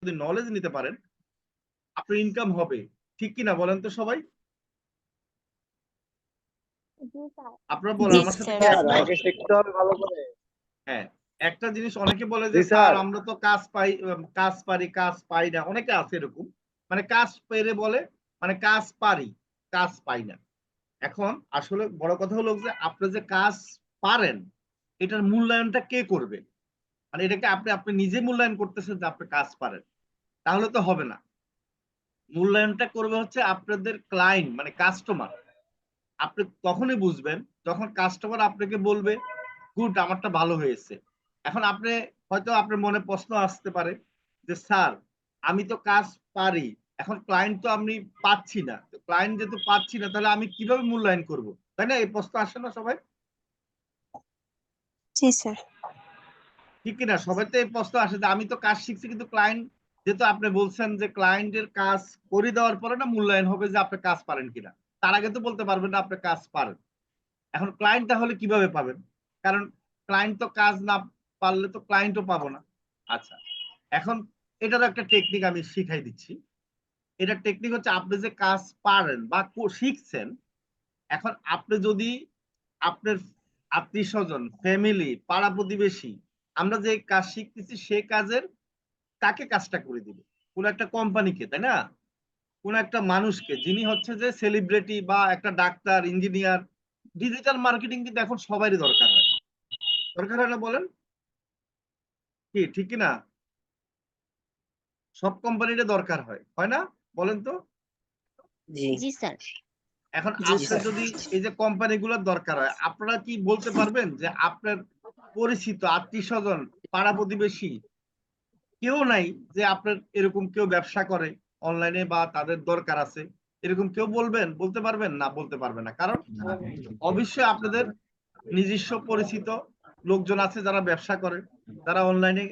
যদি নলেজ নিতে পারেন আপনার ইনকাম হবে, ঠিক কিনা বলেন তো সবাই? আপনারা বলেন, আমার সাথে কি একমত? হ্যাঁ, একটা জিনিস অনেকে বলে যে স্যার আমরা তো কাজ পারি কাজ পাই না, অনেকে আছে এরকম, মানে কাজ পেরে বলে মানে কাজ পারি কাজ পাই না। এখন আসলে বড় কথা হলো যে আপনি যে কাজ পারেন এটার মূল্যায়নটা কে করবে? মানে এটাকে আপনি আপনি নিজে মূল্যায়ন করতেছেন যে আপনি কাজ পারেন, তাহলে তো হবে না। মূল্যায়নটা করবে হচ্ছে আপনাদের ক্লায়েন্ট মানে কাস্টমার। আপনি তখনই বুঝবেন যখন কাস্টমার আপনাকে বলবে গুড আমারটা ভালো হয়েছে। এখন আপনি হয়তো আপনার মনে প্রশ্ন আসতে পারে যে স্যার আমি তো কাজ পারি, এখন ক্লায়েন্ট তো আমি পাচ্ছি না, তো ক্লায়েন্ট যেহেতু পাচ্ছি না তাহলে আমি কিভাবে মূল্যায়ন করব, তাই না? এই প্রশ্ন আসে না সবাই? জি স্যার। ঠিক কিনা? সবাই তো এই প্রশ্ন আসে যে আমি তো কাজ শিখছি কিন্তু ক্লায়েন্ট, যেহেতু আপনি বলছেন যে ক্লায়েন্টের কাজ করে দেওয়ার পরে না মূল্যায়ন হবে যে আপনি কাজ পারেন কিনা, তার আগে তো বলতে পারবেন না আপনি কাজ পারেন। এখন ক্লায়েন্ট তাহলে কিভাবে পাবেন? কারণ ক্লায়েন্ট তো কাজ না পারলে তো ক্লায়েন্টও পাবো না। আচ্ছা, এখন এটারও একটা টেকনিক আমি শিখাই দিচ্ছি। এটার টেকনিক হচ্ছে আপনি যে কাজ পারেন বা শিখছেন, এখন আপনি যদি আপনার আত্মীয় স্বজন ফ্যামিলি পাড়া প্রতিবেশী আমরা যে কাজ শিখতেছি সে কাজের কাকে কাজটা করে দিবে? কোন একটা কোম্পানিকে, তাই না? কোন একটা মানুষকে যিনি হচ্ছে যে সেলিব্রিটি বা একটা ডাক্তার ইঞ্জিনিয়ার। ডিজিটাল মার্কেটিং কিন্তু এখন সবারই দরকার হয়, দরকার হয় না বলেন? কি ঠিক কিনা? সব কোম্পানিরই দরকার হয়, হয় না? বলেন তো। জি স্যার। এখন আপনার যদি এই যে কোম্পানিগুলোর দরকার হয়, আপনারা কি বলতে পারবেন যে আপনার পরিচিত আত্মীয় স্বজন পাড়া প্রতিবেশী কেউ নাই যে আপনার এরকম কেউ ব্যবসা করে অনলাইনে বা তাদের দরকার আছে, এরকম কেউ বলতে পারবেন না? বলতে পারবে না, কারণ অবশ্যই আপনাদের নিজস্ব পরিচিত লোকজন আছে যারা ব্যবসা করে, যারা অনলাইনে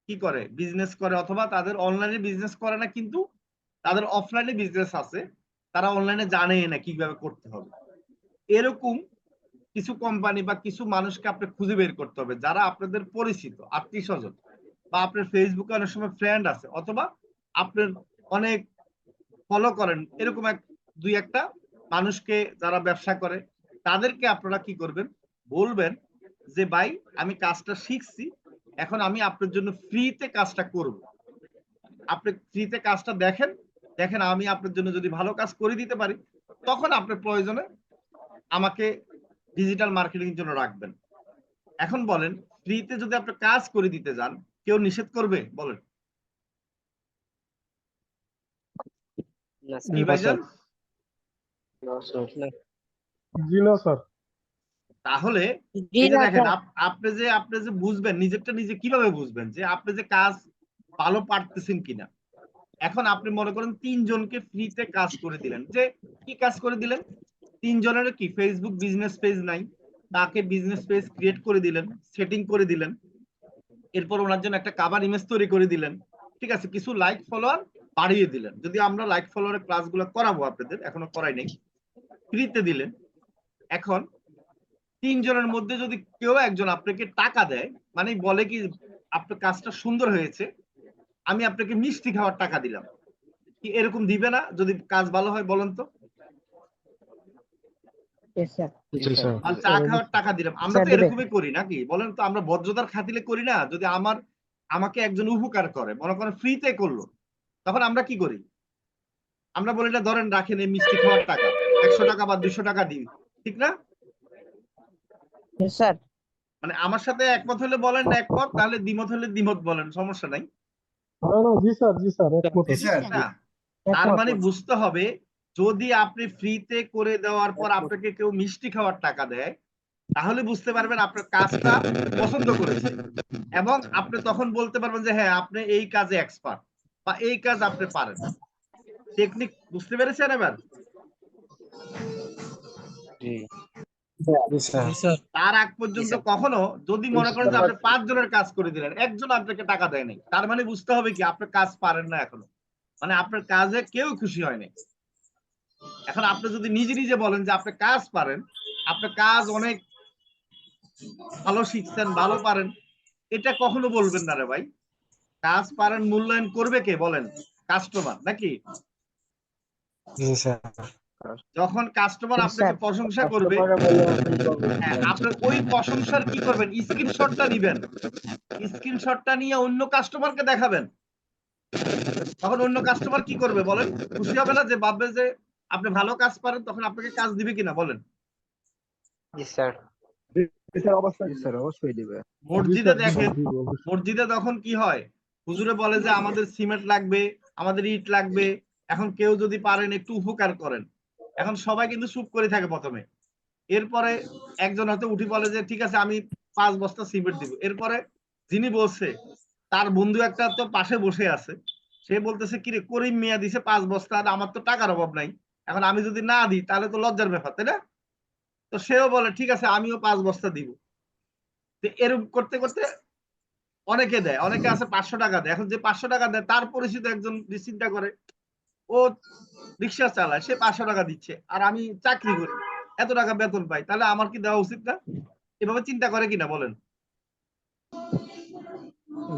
কি করে বিজনেস করে, অথবা তাদের অনলাইনে বিজনেস করে না কিন্তু তাদের অফলাইনে বিজনেস আছে, তারা অনলাইনে জানে না কিভাবে করতে হবে। এরকম কিছু কোম্পানি বা কিছু মানুষকে আপনি খুঁজে বের করতে হবে যারা আপনাদের পরিচিত আত্মীয় স্বজন, বা আপনার ফেসবুকে অনেক সময় ফ্রেন্ড আছে, অথবা আপনার অনেক ফলো করেন এরকম দুই একটা মানুষকে যারা ব্যবসা করে, তাদেরকে আপনারা কি করবেন বলবেন যে ভাই আমি কাজটা শিখছি, এখন আমি আপনার জন্য ফ্রিতে কাজটা করব, আপনি ফ্রিতে কাজটা দেখেন, দেখেন আমি আপনার জন্য যদি ভালো কাজ করে দিতে পারি তখন আপনার প্রয়োজনে আমাকে ডিজিটাল মার্কেটিং এর জন্য রাখবেন। এখন বলেন ফ্রিতে যদি আপনি কাজ করে দিতে যান কেউ নিষেধ করবে বলেন? কি ভাইজান? জি না স্যার। তাহলে এই যে দেখেন আপনি যে বুঝবেন নিজেরটা নিজে কিভাবে বুঝবেন যে আপনি যে কাজ ভালো পারতেছেন কিনা। এখন আপনি মনে করেন ৩ জনকে ফ্রিতে কাজ করে দিলেন, যে কি কাজ করে দিলেন? ৩ জনের কি ফেসবুক বিজনেস পেজ নাই, তাকে বিজনেস পেজ ক্রিয়েট করে দিলেন, সেটিং করে দিলেন, এরপর ওনার জন্য একটা কভার ইমেজ তৈরি করে দিলেন, ঠিক আছে, কিছু লাইক ফলোয়ার বাড়িয়ে দিলেন, যদি আমরা লাইক ফলোয়ারের ক্লাসগুলো করাবো আপনাদের, এখনো করাই নেই, ফ্রিতে দিলেন। এখন ৩ জনের মধ্যে যদি কেউ একজন আপনাকে টাকা দেয়, মানে বলে কি আপনার কাজটা সুন্দর হয়েছে, আমি আপনাকে মিষ্টি খাওয়ার টাকা দিলাম, কি এরকম দিবে না যদি কাজ ভালো হয় বলেন তো? আর চা খাওয়ার টাকা দিলাম, আমরা তো এরকমই করি নাকি বলেন তো? আমরা ভদ্রতার খাতিরে করি না? যদি আমাকে একজন উপকার করে, মনে করেন ফ্রিতে করলো, তখন আমরা কি করি? আমরা বলি না ধরেন রাখেন এই মিষ্টি খাওয়ার টাকা, ১০০ টাকা বা ২০০ টাকা দিই, ঠিক না? স্যার। মানে আমার সাথে একমত হলে বলেন না একমত, তাহলে দ্বিমত হলে দ্বিমত বলেন, সমস্যা নাই। জি স্যার, জি স্যার, একমত আছি। না, তার মানে বুঝতে হবে যদি আপনি ফ্রিতে করে দেওয়ার পর আপনাকে কেউ মিষ্টি খাওয়ার টাকা দেয়, তাহলে বুঝতে পারবেন আপনার কাজটা পছন্দ করেছে, এবং আপনি তখন বলতে পারবেন যে হ্যাঁ আপনি এই কাজে এক্সপার্ট বা এই কাজ আপনি পারেন। টেকনিক বুঝতে পেরেছেন এবার? তার আগ পর্যন্ত কখনো যদি মনে করেন যে আপনি ৫ জনের কাজ করে দিলেন, একজন আপনাকে টাকা দেয় নাই, তার মানে বুঝতে হবে কি আপনার কাজ পারেন না এখনো, মানে আপনার কাজে কেউ খুশি হয়নি। এখন আপনি যদি নিজে নিজে বলেন যে আপনি কাজ পারেন, আপনার কাজ অনেক ভালো শিখছেন, ভালো পারেন, এটা কখনো বলবেন না রে ভাই। কাজ পারেন মূল্যায়ন করবে কে বলেন? কাস্টমার নাকি? জি স্যার। যখন কাস্টমার জি, আপনাকে স্যার। প্রশংসা করবে, হ্যাঁ, আপনার ওই প্রশংসার কি করবেন? স্ক্রিনশটটা নিবেন, স্ক্রিনশটটা নিয়ে অন্য কাস্টমারকে দেখাবেন। তখন অন্য কাস্টমার কি করবে বলেন? খুশি হবে না? যে ভাববে যে আপনি ভালো কাজ পারেন, তখন আপনাকে কাজ দিবে কিনা বলেন? জি স্যার। জি স্যার, অবশ্যই দিবে। মসজিদে দেখেন, দিবে অবশ্যই। মসজিদে তখন কি হয়, হুজুরে বলে যে আমাদের সিমেন্ট লাগবে, আমাদের ইট লাগবে, এখন কেউ যদি পারেন একটু উপকার করেন। এখন সবাই কিন্তু চুপ করে থাকে প্রথমে। এরপরে একজন হয়তো উঠি বলে যে ঠিক আছে আমি 5 বস্তা সিমেন্ট দিব। এরপরে যিনি বলছে তার বন্ধু একটা তো পাশে বসে আছে, সে বলতেছে কিরে করিম মিয়া দিছে 5 বস্তা, আর আমার তো টাকার অভাব নাই, এখন আমি যদি না দিই তাহলে তো লজ্জার ব্যাপার, তাই না? তো সেও বলে ঠিক আছে আমিও 5 বস্তা দিব। তো এরকম করতে করতে অনেকে দেয়, অনেকে আছে 500 টাকা দেয়। এখন যে 500 টাকা দেয় তার পরিচিত একজন চিন্তা করে, ও রিক্সা চালায়, সে 500 টাকা দিচ্ছে, আর আমি চাকরি করি, এত টাকা বেতন পাই, তাহলে আমার কি দেওয়া উচিত না? এভাবে চিন্তা করে কিনা বলেন?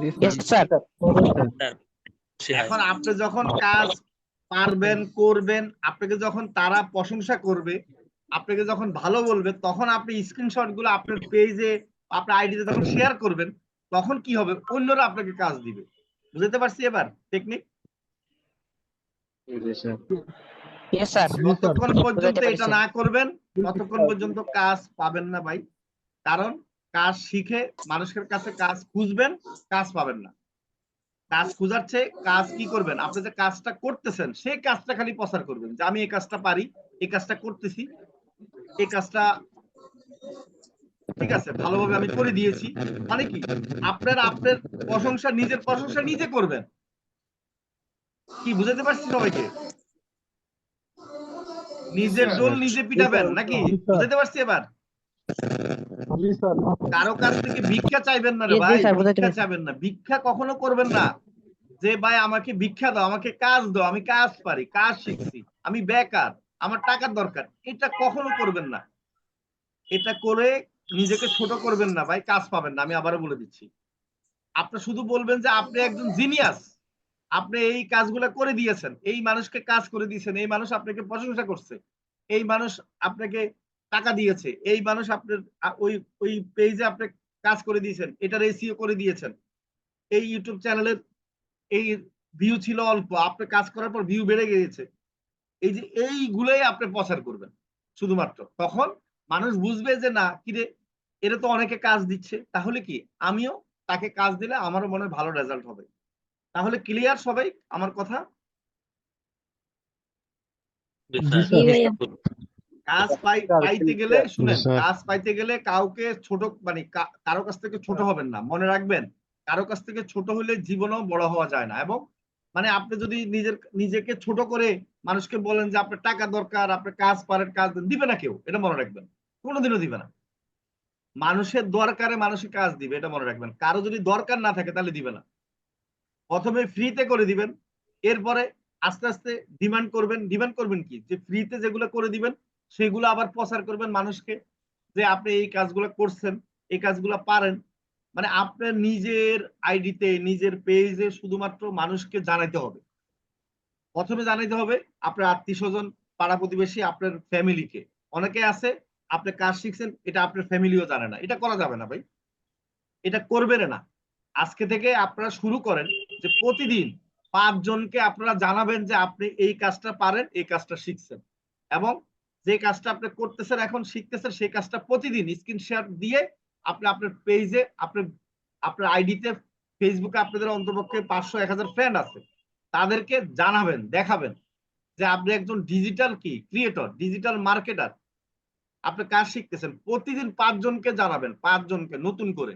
জি Yes, স্যার। স্যার। এখন আপনি যখন কাজ পারবেন করবেন, আপনাকে যখন তারা প্রশংসা করবে, আপনাকে যখন ভালো বলবে, তখন আপনি স্ক্রিনশট গুলো আপনার পেজে, আপনার আইডিতে যখন শেয়ার করবেন, তখন কি হবে? অন্যরা আপনাকে কাজ দিবে। বুঝতে পারছি এবার টেকনিক? জি স্যার। Yes, sir. জি স্যার। যতক্ষণ পর্যন্ত বুঝাইতে এটা পারছি। না করবেন, ততক্ষণ পর্যন্ত কাজ পাবেন না ভাই। কারণ কাজ শিখে মানুষের কাছে কাজ খুঁজবেন, কাজ পাবেন না। কাজ খোঁজার চেয়ে কাজ কি করবেন? আপনি যে কাজটা করতেছেন সেই কাজটা খালি প্রচার করবেন যে আমি এই কাজটা পারি, এই কাজটা করতেছি, এই কাজটা ঠিক আছে ভালোভাবে আমি করে দিয়েছি। মানে কি, আপনার প্রশংসা, নিজের প্রশংসা নিজে করবেন। কি বুঝাতে পারছি সবাইকে? নিজের ডোল নিজে পিটাবেন নাকি? জি স্যার। বুঝাতে পারছি এবার? জি স্যার। কারো কাছ থেকে ভিক্ষা চাইবেন না রে জি, ভাই, স্যার, বুঝাইতে ভিক্ষা পারছি। চাইবেন না, ভিক্ষা কখনো করবেন না। যে ভাই আমাকে ভিক্ষা দাও, আমাকে কাজ দাও, আমি কাজ পারি, কাজ শিখছি, আমি বেকার, আমার টাকার দরকার, এটা কখনো করবেন না। এটা করে নিজেকে ছোট করবেন না ভাই, কাজ পাবেন না। আমি আবারও বলে দিচ্ছি, আপনি শুধু বলবেন যে আপনি একজন জিনিয়াস, আপনি এই কাজগুলো করে দিয়েছেন, এই মানুষকে কাজ করে দিয়েছেন, এই মানুষ আপনাকে প্রশংসা করছে, এই মানুষ আপনাকে টাকা দিয়েছে, এই মানুষ আপনার ওই ওই পেজে আপনি কাজ করে দিয়েছেন, এটার এসইও করে দিয়েছেন, এই ইউটিউব চ্যানেলের এই ভিউ ছিল অল্প, আপনি কাজ করার পর ভিউ বেড়ে গিয়েছে। এই যে এইগুলোই আপনি প্রচার করবেন শুধুমাত্র, তখন মানুষ বুঝবে যে না কিরে, এরা তো অনেকে কাজ দিচ্ছে, তাহলে কি আমিও তাকে কাজ দিলে আমারও মনে হয় ভালো রেজাল্ট হবে। তাহলে ক্লিয়ার সবাই আমার কথা? জি জি, স্যার। ভাইয়া। কাজ পাইতে গেলে জি শুনেন, স্যার। কাজ পাইতে গেলে কাউকে ছোট মানে কারো কাছ থেকে ছোট হবেন না, মনে রাখবেন। কারো কাছ থেকে ছোট হলে জীবনেও বড় হওয়া যায় না। এবং মানে আপনি যদি নিজেকে ছোট করে মানুষকে বলেন যে আপনার টাকা দরকার, আপনার কাজ পারেন, কাজ দেন, দিবে না কেউ, এটা মনে রাখবেন। কোনোদিনও দিবে না। মানুষের দরকারে মানুষের কাজ দিবে, এটা মনে রাখবেন। কারো যদি দরকার না থাকে তাহলে দিবে না। প্রথমে ফ্রিতে করে দিবেন, এরপরে আস্তে আস্তে ডিমান্ড করবেন। ডিমান্ড করবেন কি, যে ফ্রিতে যেগুলো করে দিবেন সেগুলো আবার প্রচার করবেন মানুষকে, যে আপনি এই কাজগুলো করছেন, এই কাজগুলো পারেন। মানে আপনার নিজের আইডিতে, নিজের পেজে শুধুমাত্র মানুষকে জানাইতে হবে। প্রথমে জানাইতে হবে আপনার আত্মীয় স্বজন, পাড়া প্রতিবেশী, আপনার ফ্যামিলিকে। অনেকে আছে আপনি কাজ শিখছেন, এটা আপনার ফ্যামিলিও জানে না, এটা করা যাবে না ভাই, এটা করবেন না। আজকে থেকে আপনারা শুরু করেন যে প্রতিদিন 5 জনকে আপনারা জানাবেন যে আপনি এই কাজটা পারেন, এই কাজটা শিখছেন, এবং যে কাজটা আপনি করতেছেন এখন শিখতেছেন, সেই কাজটা প্রতিদিন স্ক্রিনশট দিয়ে আপনি আপনার পেজে, আপনার আপনার আইডিতে, ফেসবুকে আপনাদের অন্তপক্ষে 500-1000 ফ্রেন্ড আছে, তাদেরকে জানাবেন, দেখাবেন যে আপনি একজন ডিজিটাল কি ক্রিয়েটর, ডিজিটাল মার্কেটার, আপনি কাজ শিখতেছেন। প্রতিদিন 5 জনকে জানাবেন, 5 জনকে নতুন করে।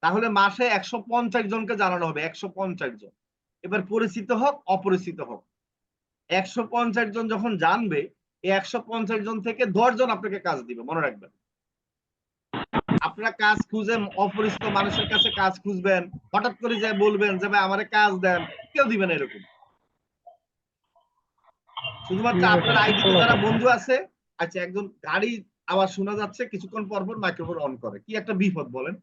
তাহলে মাসে 150 জনকে জানানো হবে, 150 জন। এবার পরিচিত হোক অপরিচিত হোক, 150 জন যখন জানবে, এই 150 জন থেকে 10 জন আপনাকে কাজ দিবে, মনে রাখবেন। আপনারা কাজ খুঁজেন, অপরিচিত মানুষের কাছে কাজ খুঁজবেন, হঠাৎ করে যায় বলবেন যে ভাই আমারে কাজ দেন, কেউ দিবে না এরকম। শুধুমাত্র আপনার আইডিতে যারা বন্ধু আছে। আচ্ছা, একজন গাড়ি আওয়াজ শোনা যাচ্ছে, কিছুক্ষণ পর পর মাইক্রোফোন অন করে, কি একটা বিপদ বলেন।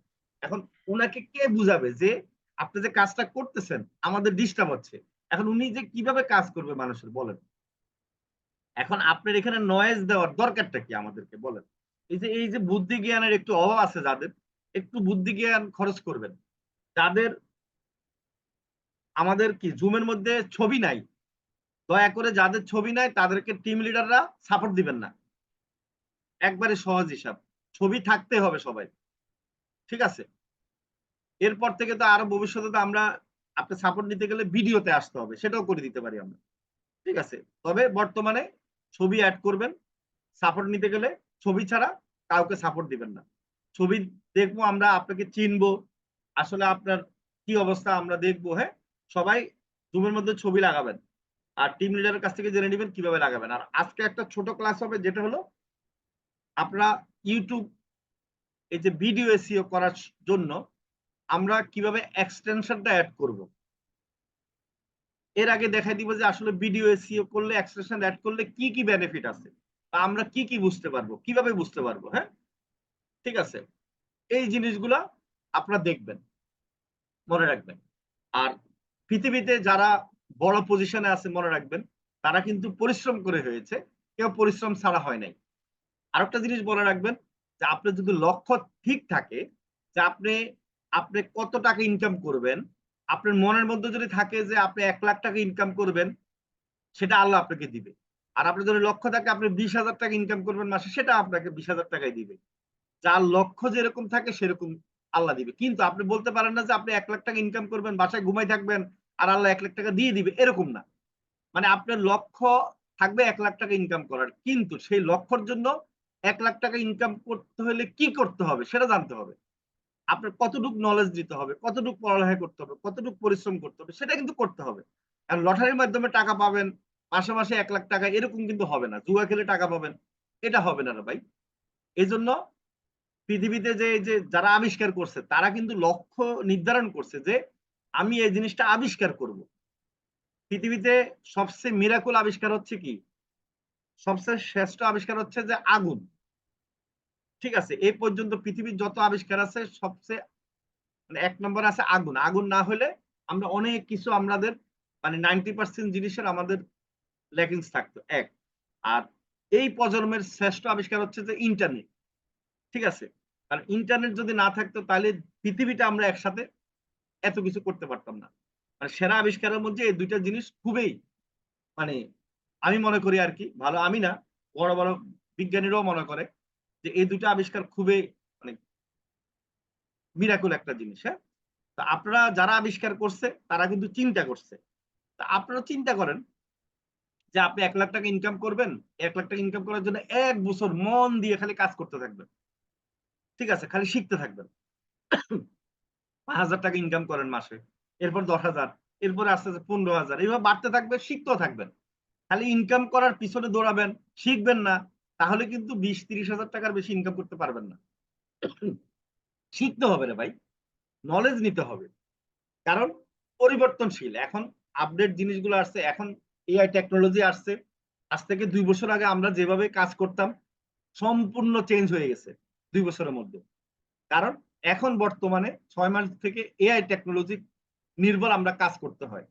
এখন উনাকে কে বুঝাবে যে আপনি যে কাজটা করতেছেন আমাদের ডিস্টার্ব হচ্ছে। এখন উনি যে কিভাবে কাজ করবে মানুষের বলেন? এখন আপনার এখানে নয়েজ দেওয়ার দরকারটা কি আমাদেরকে বলেন? এই যে বুদ্ধি জ্ঞানের একটু অভাব আছে যাদের, একটু বুদ্ধি জ্ঞান খরচ করবেন। যাদের আমাদের কি জুমের মধ্যে ছবি নাই, দয়া করে যাদের ছবি নাই তাদেরকে টিম লিডাররা সাপোর্ট দিবেন না। একবারে সহজ হিসাব, ছবি থাকতে হবে সবাই, ঠিক আছে? এরপর থেকে তো আরো ভবিষ্যতে তো আমরা আপনি সাপোর্ট নিতে গেলে ভিডিওতে আসতে হবে, সেটাও করে দিতে পারি আমরা, ঠিক আছে? তবে বর্তমানে ছবি অ্যাড করবেন, সাপোর্ট নিতে গেলে ছবি ছাড়া কাউকে সাপোর্ট দিবেন না। ছবি দেখবো আমরা, আপনাকে চিনবো, আসলে আপনার কি অবস্থা আমরা দেখবো। হ্যাঁ, সবাই জুমের মধ্যে ছবি লাগাবেন আর টিম লিডারের কাছ থেকে জেনে নেবেন কিভাবে লাগাবেন। আর আজকে একটা ছোট ক্লাস হবে, যেটা হলো আপনারা ইউটিউব এই যে ভিডিও এসইও করার জন্য আমরা কিভাবে এক্সটেনশনটা অ্যাড করব। এর আগে দেখাই দিব যে আসলে ভিডিও এসইও করলে, এক্সটেনশন অ্যাড করলে কি কি বেনিফিট আছে, বা আমরা কি কি বুঝতে পারবো, কিভাবে বুঝতে পারবো। হ্যাঁ, ঠিক আছে, এই জিনিসগুলা আপনারা দেখবেন, মনে রাখবেন। আর পৃথিবীতে যারা বড় পজিশনে আছে মনে রাখবেন, তারা কিন্তু পরিশ্রম করে হয়েছে, কেউ পরিশ্রম ছাড়া হয় নাই। আরেকটা জিনিস মনে রাখবেন, যে আপনার যদি লক্ষ্য ঠিক থাকে যে আপনি আপনি কত টাকা ইনকাম করবেন, আপনার মনের মধ্যে যদি থাকে যে আপনি 1 লাখ টাকা ইনকাম করবেন, সেটা আল্লাহ আপনাকে দিবে। আর আপনার যদি লক্ষ্য থাকে আপনি 20,000 টাকা ইনকাম করবেন মাসে, সেটা আপনাকে 20,000 টাকাই দিবে। যার লক্ষ্য যেরকম থাকে সেরকম আল্লাহ দিবে। কিন্তু আপনি বলতে পারেন না যে আপনি 1 লাখ টাকা ইনকাম করবেন, বাসায় ঘুমাই থাকবেন আর আল্লাহ 1 লাখ টাকা দিয়ে দিবে, এরকম না। মানে আপনার লক্ষ্য থাকবে 1 লাখ টাকা ইনকাম করার, কিন্তু সেই লক্ষ্যর জন্য 1 লাখ টাকা ইনকাম করতে হলে কি করতে হবে সেটা জানতে হবে। আপনার কতটুকু নলেজ দিতে হবে, কতটুকু পড়ালেখা করতে হবে, কতটুকু পরিশ্রম করতে হবে, সেটা কিন্তু করতে হবে। আর লটারির মাধ্যমে টাকা পাবেন, মাসে মাসে 1 লাখ টাকা, এরকম কিন্তু হবে না। জুয়া খেলে টাকা পাবেন, এটা হবে না রে ভাই। এই জন্য পৃথিবীতে যে যারা আবিষ্কার করছে তারা কিন্তু লক্ষ্য নির্ধারণ করছে যে আমি এই জিনিসটা আবিষ্কার করব। পৃথিবীতে সবচেয়ে মিরাকুল আবিষ্কার হচ্ছে কি, সবচেয়ে শ্রেষ্ঠ আবিষ্কার হচ্ছে যে আগুন, ঠিক আছে? এই পর্যন্ত পৃথিবীর যত আবিষ্কার আছে সবচেয়ে মানে 1 নম্বর আছে আগুন। আগুন না হলে আমরা অনেক কিছু আমাদের মানে 90% জিনিসের আমাদের ল্যাকিংস থাকতো। এক, আর এই প্রজন্মের শ্রেষ্ঠ আবিষ্কার হচ্ছে যে ইন্টারনেট, ঠিক আছে? কারণ ইন্টারনেট যদি না থাকতো তাহলে পৃথিবীটা আমরা একসাথে এত কিছু করতে পারতাম না। মানে সেরা আবিষ্কারের মধ্যে এই দুইটা জিনিস খুবই মানে আমি মনে করি আর কি, ভালো আমি না, বড় বড় বিজ্ঞানীরাও মনে করে যে এই দুটো আবিষ্কার খুবই মানে মিরাকুল একটা জিনিস। হ্যাঁ, তো আপনারা যারা আবিষ্কার করছে তারা কিন্তু চিন্তা করছে। তা আপনারা চিন্তা করেন যে আপনি 1 লাখ টাকা ইনকাম করবেন, 1 লাখ টাকা ইনকাম করার জন্য 1 বছর মন দিয়ে খালি কাজ করতে থাকবেন, ঠিক আছে? খালি শিখতে থাকবেন। 5,000 টাকা ইনকাম করেন মাসে, এরপর 10,000, এরপরে আস্তে আস্তে 15,000, এইভাবে বাড়তে থাকবে, শিখতেও থাকবেন। খালি ইনকাম করার পিছনে দৌড়াবেন, শিখবেন না, তাহলে কিন্তু 20-30 হাজার টাকার বেশি ইনকাম করতে পারবেন না। শিখতে হবে রে ভাই, নলেজ নিতে হবে। কারণ পরিবর্তনশীল, এখন আপডেট জিনিসগুলো আসছে, এখন এআই টেকনোলজি আসছে। আজ থেকে 2 বছর আগে আমরা যেভাবে কাজ করতাম সম্পূর্ণ চেঞ্জ হয়ে গেছে 2 বছরের মধ্যে। কারণ এখন বর্তমানে 6 মাস থেকে এআই টেকনোলজি নির্ভর আমরা কাজ করতে হয়।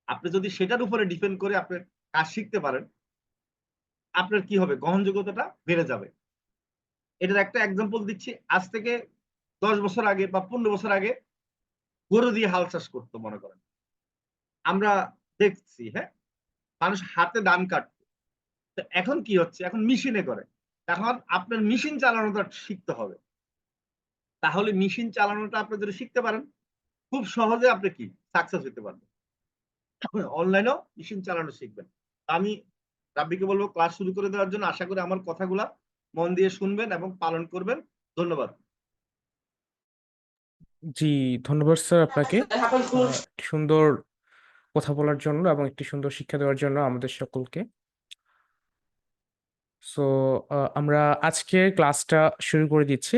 আপনি যদি সেটার উপরে ডিপেন্ড করে আপনি কাজ শিখতে পারেন, আপনার কি হবে, গ্রহণযোগ্যতাটা বেড়ে যাবে। এটার একটা এক্সাম্পল দিচ্ছি। আজ থেকে 10 বছর আগে বা 15 বছর আগে গরু দিয়ে হাল চাষ করতো মনে করেন, আমরা দেখছি। হ্যাঁ, মানুষ হাতে ধান কাটতো। তো এখন কি হচ্ছে, এখন মেশিনে করে। এখন আপনার মেশিন চালানোটা শিখতে হবে। তাহলে মেশিন চালানোটা আপনি যদি শিখতে পারেন, খুব সহজে আপনি কি সাকসেস হতে পারবেন। অনলাইনেও মেশিন চালানো শিখবেন। আমি রাব্বিকে বলবো ক্লাস শুরু করে দেওয়ার জন্য। আশা করি আমার কথাগুলা মন দিয়ে শুনবেন এবং পালন করবেন। ধন্যবাদ। জি, ধন্যবাদ স্যার আপনাকে একটি সুন্দর কথা বলার জন্য এবং একটি সুন্দর শিক্ষা দেওয়ার জন্য আমাদের সকলকে। সো আমরা আজকের ক্লাসটা শুরু করে দিচ্ছি।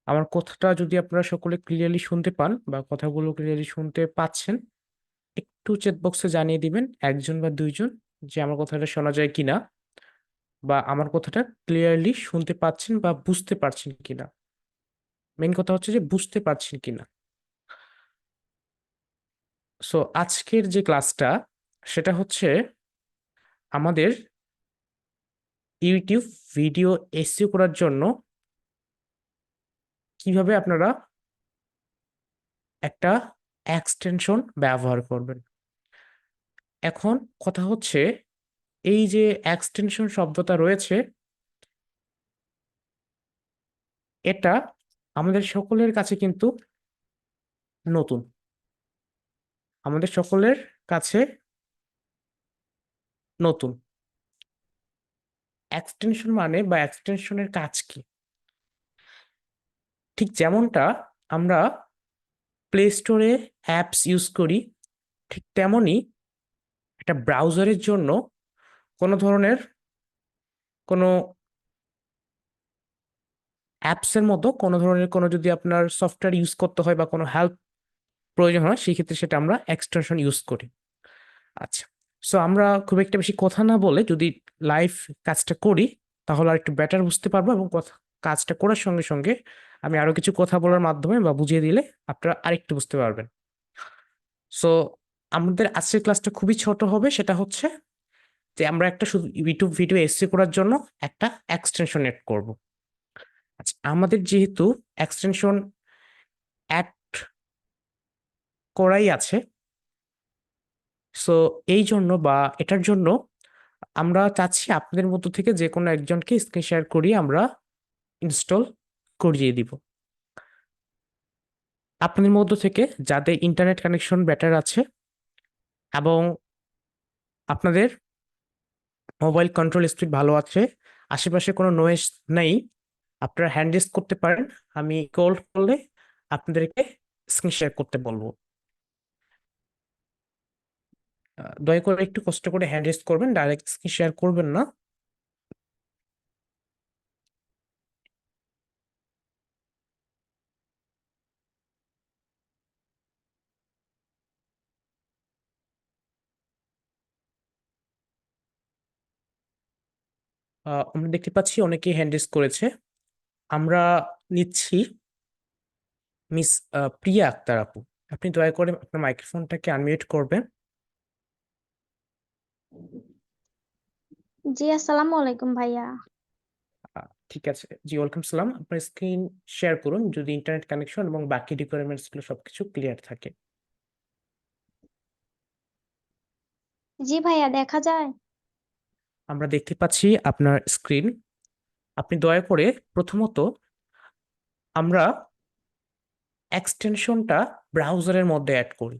আমার কথাটা যদি আপনারা সকলে ক্লিয়ারলি শুনতে পান বা কথাগুলো ক্লিয়ারলি শুনতে পাচ্ছেন, একটু চ্যাট বক্সে জানিয়ে দিবেন 1 জন বা 2 জন যে আমার কথাটা শোনা যায় কিনা বা আমার কথাটা ক্লিয়ারলি শুনতে পাচ্ছেন বা বুঝতে পারছেন কিনা। মেইন কথা হচ্ছে যে বুঝতে পারছেন কিনা। সো আজকের যে ক্লাসটা সেটা হচ্ছে আমাদের ইউটিউব ভিডিও এসইও করার জন্য কিভাবে আপনারা একটা এক্সটেনশন ব্যবহার করবেন। এখন কথা হচ্ছে এই যে এক্সটেনশন শব্দটা রয়েছে এটা আমাদের সকলের কাছে কিন্তু নতুন, আমাদের সকলের কাছে নতুন। এক্সটেনশন মানে বা এক্সটেনশনের কাজ কি? ঠিক যেমনটা আমরা প্লে স্টোরে অ্যাপস ইউজ করি ঠিক তেমনই একটা ব্রাউজারের জন্য কোনো ধরনের কোনো অ্যাপসের মতো কোনো ধরনের কোনো যদি আপনার সফটওয়্যার ইউজ করতে হয় বা কোনো হেল্প প্রয়োজন হয় সেই ক্ষেত্রে সেটা আমরা এক্সটেনশন ইউজ করি। আচ্ছা, সো আমরা খুব একটা বেশি কথা না বলে যদি লাইভ কাজটা করি তাহলে আর একটু বেটার বুঝতে পারবো এবং কাজটা করার সঙ্গে সঙ্গে আমি আরো কিছু কথা বলার মাধ্যমে বা বুঝিয়ে দিলে আপনারা আরেকটু বুঝতে পারবেন। সো আমাদের আজকের ক্লাসটা খুবই ছোট হবে, সেটা হচ্ছে যে আমরা একটা শুধু ইউটিউব ভিডিও এসসি করার জন্য একটা এক্সটেনশন এড করব। আচ্ছা, আমাদের যেহেতু এক্সটেনশন অ্যাড করাই আছে, সো এই জন্য বা এটার জন্য আমরা চাচ্ছি আপনাদের মধ্য থেকে যে কোনো একজনকে স্ক্রিন শেয়ার করিয়ে আমরা ইনস্টল করিয়ে দিব। আপনাদের মধ্য থেকে যাদের ইন্টারনেট কানেকশন বেটার আছে এবং আপনাদের মোবাইল কন্ট্রোল স্পিড ভালো আছে, আশেপাশে কোনো নয়েজ নেই, আপনারা হ্যান্ড রেজ করতে পারেন। আমি কল করলে আপনাদেরকে স্ক্রিন শেয়ার করতে বলবো। দয়া করে একটু কষ্ট করে হ্যান্ড রেজ করবেন, ডাইরেক্ট স্ক্রিন শেয়ার করবেন না। আমরা দেখতে পাচ্ছি অনেকেই হ্যান্ড রেজ করেছে। আমরা নিচ্ছি মিস প্রিয়া আক্তার আপু, আপনি দয়া করে আপনার মাইক্রোফোনটাকে আনমিউট করবেন। জি আসসালামু আলাইকুম ভাইয়া। ঠিক আছে, জি ওয়েলকাম সালাম। আপনার স্ক্রিন শেয়ার করুন যদি ইন্টারনেট কানেকশন এবং বাকি রিকোয়ারমেন্টস গুলো সবকিছু ক্লিয়ার থাকে। জি ভাইয়া দেখা যায়। আমরা দেখতে পাচ্ছি আপনার স্ক্রিন। আপনি দয়া করে প্রথমত আমরা এক্সটেনশনটা ব্রাউজারের মধ্যে অ্যাড করি।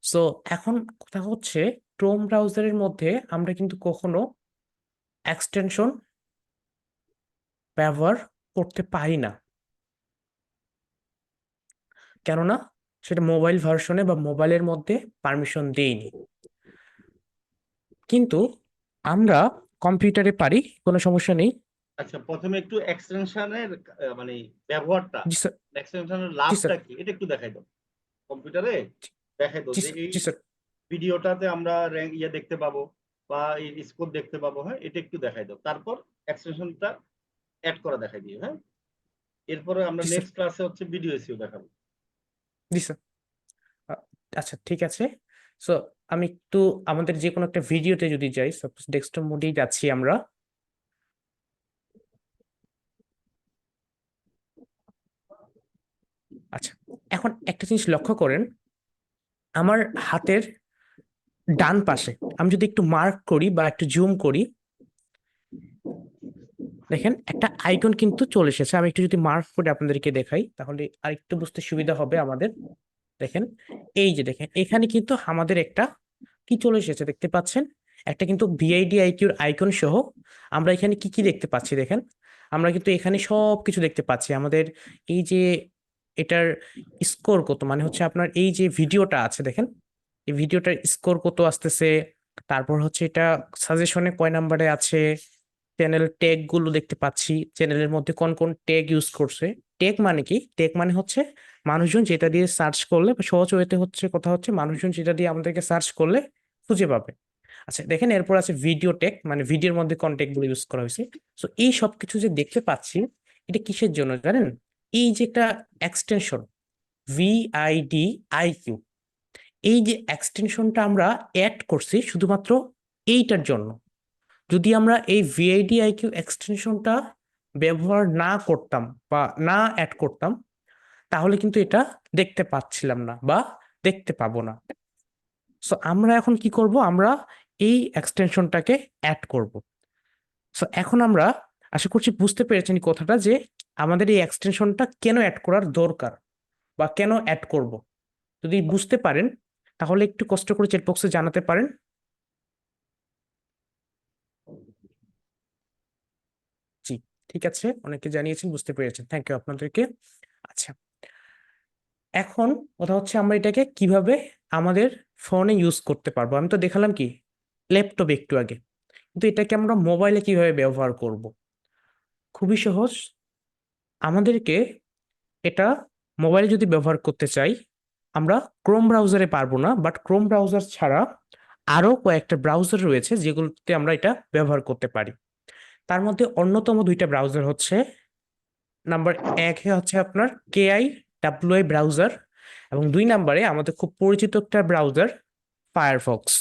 সো এখন কথা হচ্ছে ক্রোম ব্রাউজারের মধ্যে আমরা কিন্তু কখনো এক্সটেনশন ব্যবহার করতে পারি না, কেননা সেটা মোবাইল ভার্সনে বা মোবাইলের মধ্যে পারমিশন দেইনি। কিন্তু আমরা কম্পিউটারে পারি, কোনো সমস্যা নেই। আচ্ছা, প্রথমে একটু এক্সটেনশনের মানে ব্যবহারটা, জি স্যার, এক্সটেনশনের জি স্যার, লাভটা কি এটা একটু দেখাই দাও কম্পিউটারে। দেখাই দাও জি যে স্যার, এই জি স্যার। ভিডিওটাতে আমরা র্যাঙ্ক ইয়ে দেখতে পাবো বা এই স্কোর দেখতে পাবো। হ্যাঁ, এটা একটু দেখাই দাও, তারপর এক্সটেনশনটা অ্যাড করা দেখাই দিও। হ্যাঁ, এরপরে আমরা জি স্যার, নেক্সট ক্লাসে হচ্ছে ভিডিও এসইও দেখাবো। জি স্যার। আচ্ছা ঠিক আছে। সো আমি একটু আমাদের যে কোনো একটা ভিডিওতে যদি যাই, সাপোজ ডেস্কটপ মোডেই যাচ্ছি আমরা। আচ্ছা, এখন একটা জিনিস লক্ষ্য করেন, আমার হাতের ডান পাশে আমি যদি একটু মার্ক করি বা একটু জুম করি, দেখেন একটা আইকন কিন্তু চলে এসেছে। আমি একটু যদি মার্ক করে আপনাদেরকে দেখাই তাহলে আরেকটু বুঝতে সুবিধা হবে আমাদের। দেখেন, এই যে দেখেন এখানে কিন্তু আমাদের একটা কি চলে এসেছে দেখতে পাচ্ছেন, একটা কিন্তু ভিআইডিআইকিউর আইকন সহ আমরা এখানে কি কি দেখতে পাচ্ছি দেখেন। আমরা কিন্তু এখানে সব কিছু দেখতে পাচ্ছি। আমাদের এই যে এটার স্কোর কত, মানে হচ্ছে আপনার এই যে ভিডিওটা আছে দেখেন, এই ভিডিওটার স্কোর কত আসতেছে, তারপর হচ্ছে এটা সাজেশনে কয় নাম্বারে আছে, চ্যানেল ট্যাগ গুলো দেখতে পাচ্ছি, চ্যানেলের মধ্যে কোন কোন ট্যাগ ইউজ করছে। ট্যাগ মানে কি? ট্যাগ মানে হচ্ছে মানুষজন যেটা দিয়ে সার্চ করলে বা সহজ ওয়েতে হচ্ছে কথা হচ্ছে মানুষজন যেটা দিয়ে আমাদেরকে সার্চ করলে খুঁজে পাবে। আচ্ছা দেখেন, এরপর আছে ভিডিও ট্যাগ, মানে ভিডিওর মধ্যে কন্টেন্ট গুলো ইউজ করা হয়েছে। সো এই সবকিছু যে দেখতে পাচ্ছি এটা কিসের জন্য জানেন? এই যে একটা এক্সটেনশন ভিআইডি আইকিউ, এই যে এক্সটেনশনটা আমরা অ্যাড করছি শুধুমাত্র এইটার জন্য। যদি আমরা এই ভিআইডিআইকিউ এক্সটেনশনটা ব্যবহার না করতাম বা না অ্যাড করতাম, তাহলে কিন্তু এটা দেখতে পাচ্ছিলাম না বা দেখতে পাবো না। সো আমরা এখন কি করব, আমরা এই এক্সটেনশনটাকে অ্যাড করব। সো এখন আমরা আশা করছি বুঝতে পেরেছেন এই কথাটা, যে আমাদের এই এক্সটেনশনটা কেন অ্যাড করার দরকার বা কেন অ্যাড করব। যদি বুঝতে পারেন তাহলে একটু কষ্ট করে চ্যাট বক্সে জানাতে পারেন। জি, ঠিক আছে, অনেকে জানিয়েছেন, বুঝতে পেরেছেন, থ্যাংক ইউ আপনাদেরকে। আচ্ছা, এখন কথা হচ্ছে আমরা এটাকে কিভাবে আমাদের ফোনে ইউজ করতে পারবো। আমি তো দেখালাম কি ল্যাপটপে একটু আগে, কিন্তু এটাকে আমরা মোবাইলে কিভাবে ব্যবহার করব। খুবই সহজ। আমাদেরকে এটা মোবাইলে যদি ব্যবহার করতে চাই, আমরা ক্রোম ব্রাউজারে পারবো না, বাট ক্রোম ব্রাউজার ছাড়া আরো কয়েকটা ব্রাউজার রয়েছে যেগুলোতে আমরা এটা ব্যবহার করতে পারি। তার মধ্যে অন্যতম দুইটা ব্রাউজার হচ্ছে, নাম্বার একে হচ্ছে আপনার KIWI ব্রাউজার, এবং 2 নম্বরে আমাদের খুব পরিচিত একটা ব্রাউজার ফায়ারফক্স।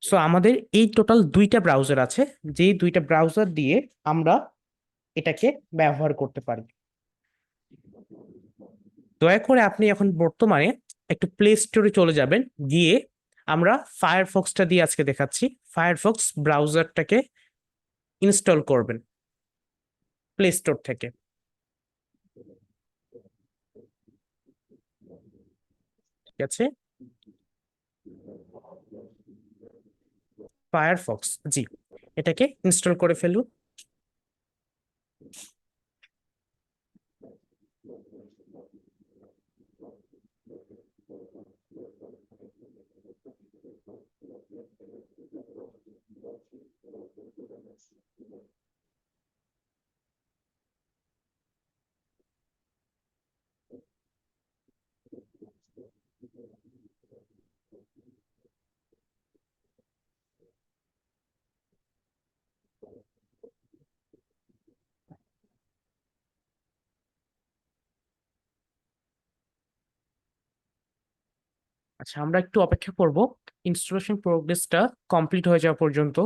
সো আমাদের এই টোটাল 2টা ব্রাউজার আছে, যেই 2টা ব্রাউজার দিয়ে আমরা এটাকে ব্যবহার করতে পারি। দয়া করে আপনি এখন বর্তমানে একটু প্লে স্টোরে চলে যাবেন, গিয়ে আমরা ফায়ারফক্সটা দিয়ে আজকে দেখাচ্ছি, ফায়ারফক্স ব্রাউজারটাকে ইনস্টল করবেন প্লে স্টোর থেকে। ঠিক আছে, ফায়ারফক্স, জি, এটাকে ইনস্টল করে ফেলুন। আচ্ছা, আমরা একটু অপেক্ষা করব ইনস্টলেশন প্রোগ্রেসটা কমপ্লিট হয়ে যাওয়া পর্যন্ত।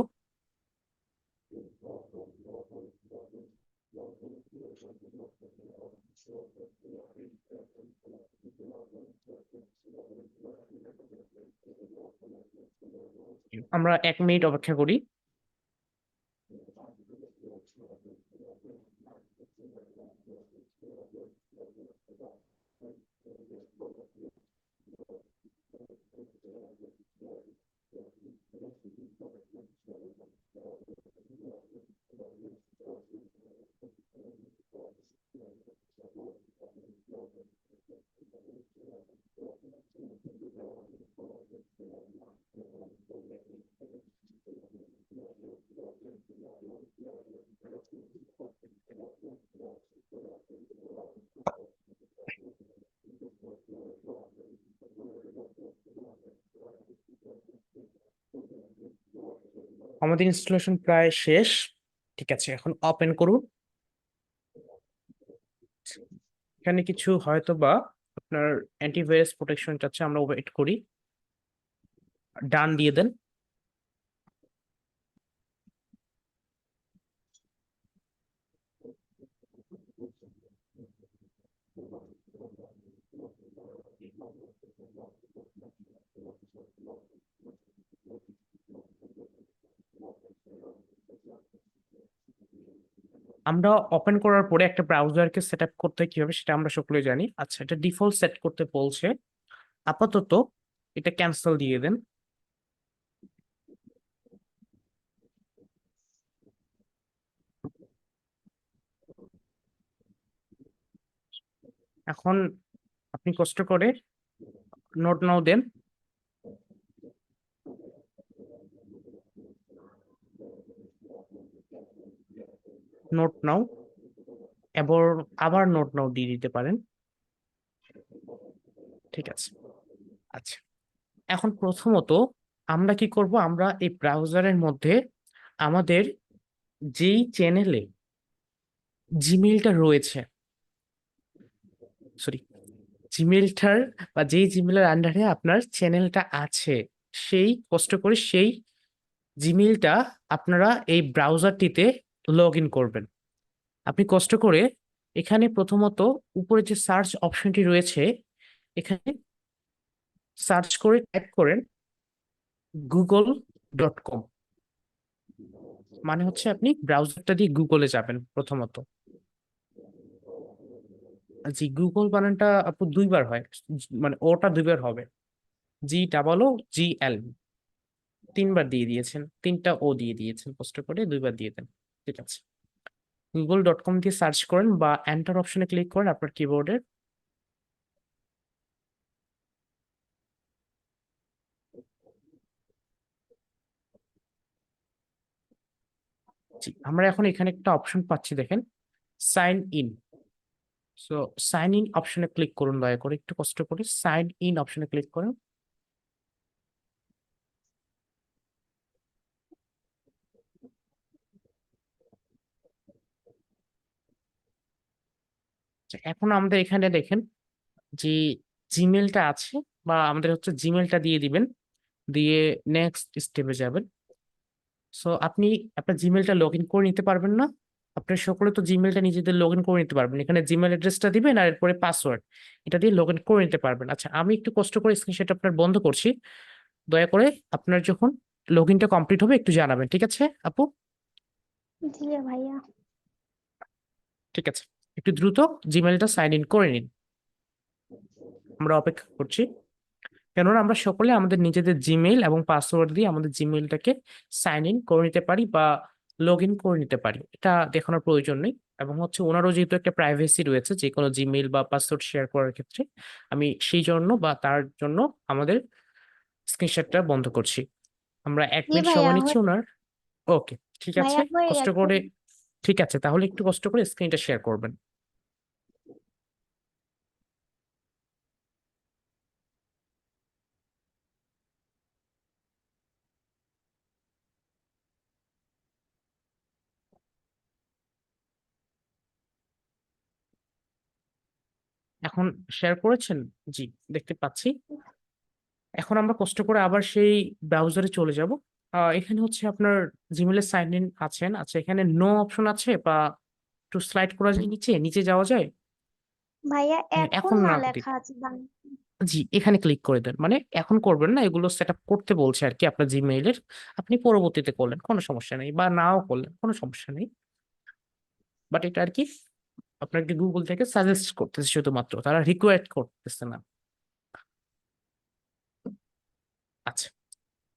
আমরা 1 মিনিট অপেক্ষা করি। আমাদের ইনস্টলেশন প্রায় শেষ। ঠিক আছে, এখন ওপেন করুন। এখানে কিছু হয়তো বা আপনার অ্যান্টিভাইরাস প্রোটেকশন চাচ্ছে, আমরা ওয়েট করি, ডান দিয়ে দেন। আমরা ওপেন করার পরে একটা ব্রাউজারকে সেট আপ করতে কিভাবে সেটা আমরা সকলে জানি। আচ্ছা, এটা ডিফল্ট সেট করতে বলছে, আপাতত এটা ক্যান্সেল দিয়ে দেন। এখন আপনি কষ্ট করে নোট নাও দেন। নোট নাও, এবার আবার নোট নাও দিয়ে দিতে পারেন। ঠিক আছে, আচ্ছা, এখন প্রথমত আমরা কি করব, আমরা এই ব্রাউজারের মধ্যে আমাদের যেই চ্যানেলে জিমেইলটা রয়েছে, সরি, জিমেলটার বা যেই জিমেলের আন্ডারে আপনার চ্যানেলটা আছে সেই কষ্ট করে সেই জিমেলটা আপনারা এই ব্রাউজারটিতে লগ ইন করবেন। আপনি কষ্ট করে এখানে প্রথমত উপরে যে সার্চ অপশনটি রয়েছে এখানে সার্চ করে টাইপ করেন google.com। মানে হচ্ছে আপনি ব্রাউজারটা দিয়ে গুগলে যাবেন প্রথমত। জি, গুগল বানানটা আপু দুইবার হয়, মানে ওটা দুইবার হবে, GOOGL। তিনবার দিয়ে দিয়েছেন, তিনটা ও দিয়ে দিয়েছেন, কষ্ট করে দুইবার দিয়ে দেন। ঠিক আছে, google.com দিয়ে সার্চ করেন বা এন্টার অপশনে ক্লিক করেন আপনার কিবোর্ডের। জি, আমরা এখন এখানে একটা অপশন পাচ্ছি, দেখেন, sign in. So sign in অপশনে ক্লিক করুন, দয়া করে একটু কষ্ট করে সাইন ইন অপশনে ক্লিক করুন। আচ্ছা, এখন আমাদের এখানে দেখেন যে জিমেলটা আছে, বা আমাদের হচ্ছে জিমেলটা দিয়ে দিবেন, দিয়ে নেক্সট স্টেপে যাবেন। সো আপনি আপনার জিমেলটা লগ ইন করে নিতে পারবেন না? আপনার সকলে তো জিমেলটা নিজেদের লগ ইন করে নিতে পারবেন, এখানে জিমেল অ্যাড্রেসটা দিবেন আর এরপরে পাসওয়ার্ড, এটা দিয়ে লগ ইন করে নিতে পারবেন। আচ্ছা, আমি একটু কষ্ট করে স্ক্রিনশট আপনার বন্ধ করছি, দয়া করে আপনার যখন লগ ইনটা কমপ্লিট হবে একটু জানাবেন, ঠিক আছে আপু? জি ভাইয়া। ঠিক আছে, একটু দ্রুত জিমেলটা সাইন ইন করে নিন, আমরা অপেক্ষা করছি। কেননা আমরা সকলে আমাদের নিজেদের জিমেইল এবং পাসওয়ার্ড দিয়ে আমাদের জিমেইলটাকে সাইন ইন করে নিতে পারি বা লগ ইন করে নিতে পারি, এটা দেখানোর প্রয়োজন নেই। এবং হচ্ছে ওনারও যেহেতু একটা প্রাইভেসি রয়েছে যে কোনো জিমেইল বা পাসওয়ার্ড শেয়ার করার ক্ষেত্রে, আমি সেই জন্য বা তার জন্য আমাদের স্ক্রিনশটটা বন্ধ করছি। আমরা এক জি মিনিট ভাইয়া সময় নিচ্ছি হয়ে ওনার। ওকে, ঠিক আছে, ভাইয়া হয়ে কষ্ট গেছে। করে। ঠিক আছে, তাহলে একটু কষ্ট করে স্ক্রিনটা শেয়ার করবেন। এখন শেয়ার করেছেন? জি, দেখতে পাচ্ছি। এখন আমরা কষ্ট করে আবার সেই ব্রাউজারে চলে যাব। এখানে হচ্ছে আপনার জিমেলে সাইন ইন আছেন, আচ্ছা এখানে নো অপশন আছে, বা একটু স্লাইড করা যায় নিচে, নিচে যাওয়া যায়? ভাইয়া হ্যাঁ, এখন এখন না না দিন। লেখা আছে জি, এখানে ক্লিক করে দেন, মানে এখন করবেন না, এগুলো সেট আপ করতে বলছে আর কি আপনার জিমেইলের। আপনি পরবর্তীতে করলেন কোনো সমস্যা নেই, বা নাও করলেন কোনো সমস্যা নেই, বাট এটা আর কি আপনাকে গুগল থেকে সাজেস্ট করতেছে শুধুমাত্র, তারা রিকোয়ার্ড করতেছে না। আচ্ছা,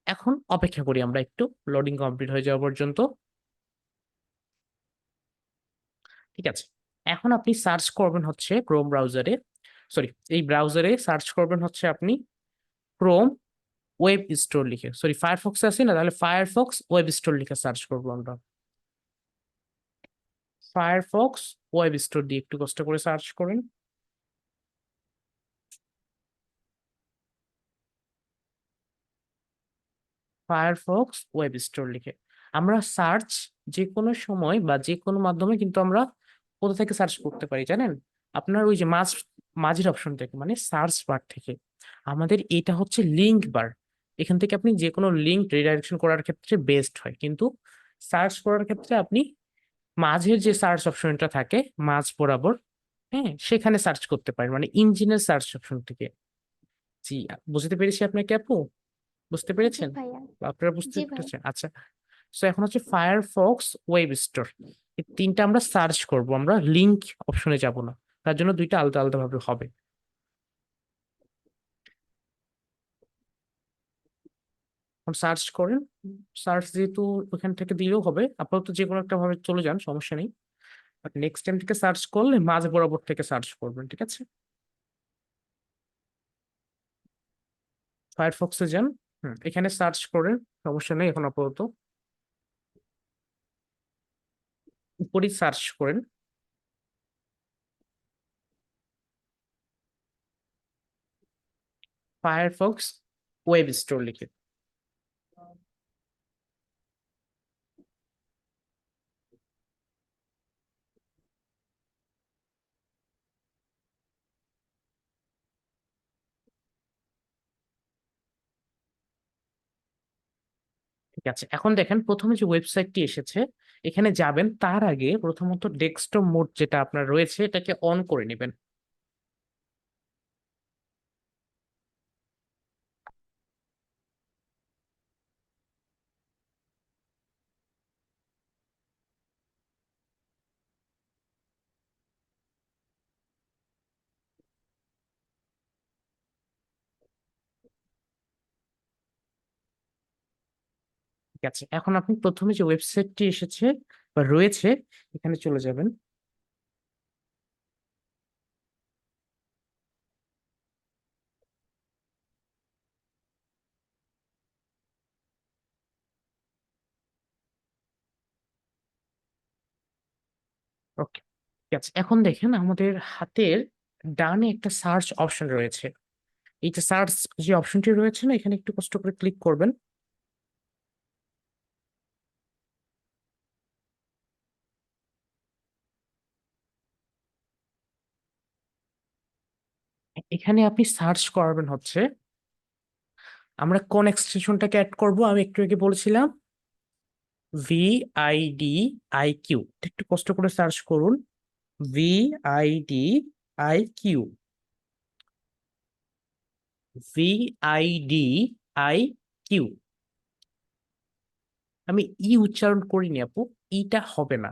এখন অপেক্ষা করি আমরা একটু, লোডিং কমপ্লিট হয়ে যাওয়া পর্যন্ত। ঠিক আছে, এখন আপনি সার্চ করবেন হচ্ছে ক্রোম ব্রাউজারে, সরি এই ব্রাউজারে সার্চ করবেন হচ্ছে আপনি ক্রোম ওয়েব স্টোর লিখে, সরি ফায়ারফক্স আছে না, তাহলে ফায়ারফক্স ওয়েব স্টোর লিখে সার্চ করবো আমরা। ফায়ারফক্স ওয়েব স্টোর দিয়ে একটু কষ্ট করে সার্চ করেন। ফায়ারফক্স ওয়েব স্টোর লিখে আমরা সার্চ যে কোনো সময় বা যে কোনো মাধ্যমে কিন্তু আমরা কোথা থেকে সার্চ করতে পারি জানেন? আপনার ওই যে মাঝের অপশন থেকে, মানে সার্চ বার থেকে। আমাদের এটা হচ্ছে লিঙ্ক বার, এখান থেকে আপনি যে কোনো লিঙ্ক রিডাইরেকশন করার ক্ষেত্রে বেস্ট হয়, কিন্তু সার্চ করার ক্ষেত্রে আপনি মাঝের যে সার্চ অপশনটা থাকে মাঝ বরাবর, হ্যাঁ সেখানে সার্চ করতে পারেন, মানে ইঞ্জিনের সার্চ অপশন থেকে। জি, বুঝতে পেরেছি আপনাকে আপু, বুঝতে জি পেরেছেন ভাইয়া। বা আপনারা বুঝতে জি ভাই। পেরেছেন? আচ্ছা, সো এখন হচ্ছে ফায়ারফক্স ওয়েব স্টোর, এই তিনটা আমরা সার্চ করব, আমরা লিংক অপশনে যাব না, তার জন্য দুইটা আলাদা আলাদা ভাবে হবে। এখন সার্চ করেন, সার্চ যেহেতু ওখান থেকে দিলেও হবে, আপাতত যে কোনো একটা ভাবে চলে যান, সমস্যা নেই। বাট নেক্সট টাইম থেকে সার্চ করলে মাঝ বরাবর থেকে সার্চ করবেন, ঠিক আছে? ফায়ারফক্সে যান, এখানে সার্চ করেন, সমস্যা নেই এখন আপাতত। উপরেই সার্চ করেন ফায়ারফক্স ওয়েব স্টোর লিখে। ঠিক আছে, এখন দেখেন প্রথমে যে ওয়েবসাইটটি এসেছে এখানে যাবেন, তার আগে প্রথমত ডেস্কটপ মোড যেটা আপনার রয়েছে এটাকে অন করে নেবেন। ঠিক আছে, এখন আপনি প্রথমে যে ওয়েবসাইটটি এসেছে বা রয়েছে এখানে চলে যাবেন। ওকে, ঠিক আছে, এখন দেখেন আমাদের হাতের ডানে একটা সার্চ অপশন রয়েছে। এই যে সার্চ যে অপশনটি রয়েছে না, এখানে একটু কষ্ট করে ক্লিক করবেন। এখানে আপনি সার্চ করবেন হচ্ছে, আমরা কোন এক্সটেনশনটাকে অ্যাড করব আমি একটু আগে বলেছিলাম VIDIQ। একটু কষ্ট করে সার্চ করুন, VIDIQ, VIDIQ। আমি উচ্চারণ করিনি আপু, ইটা হবে না,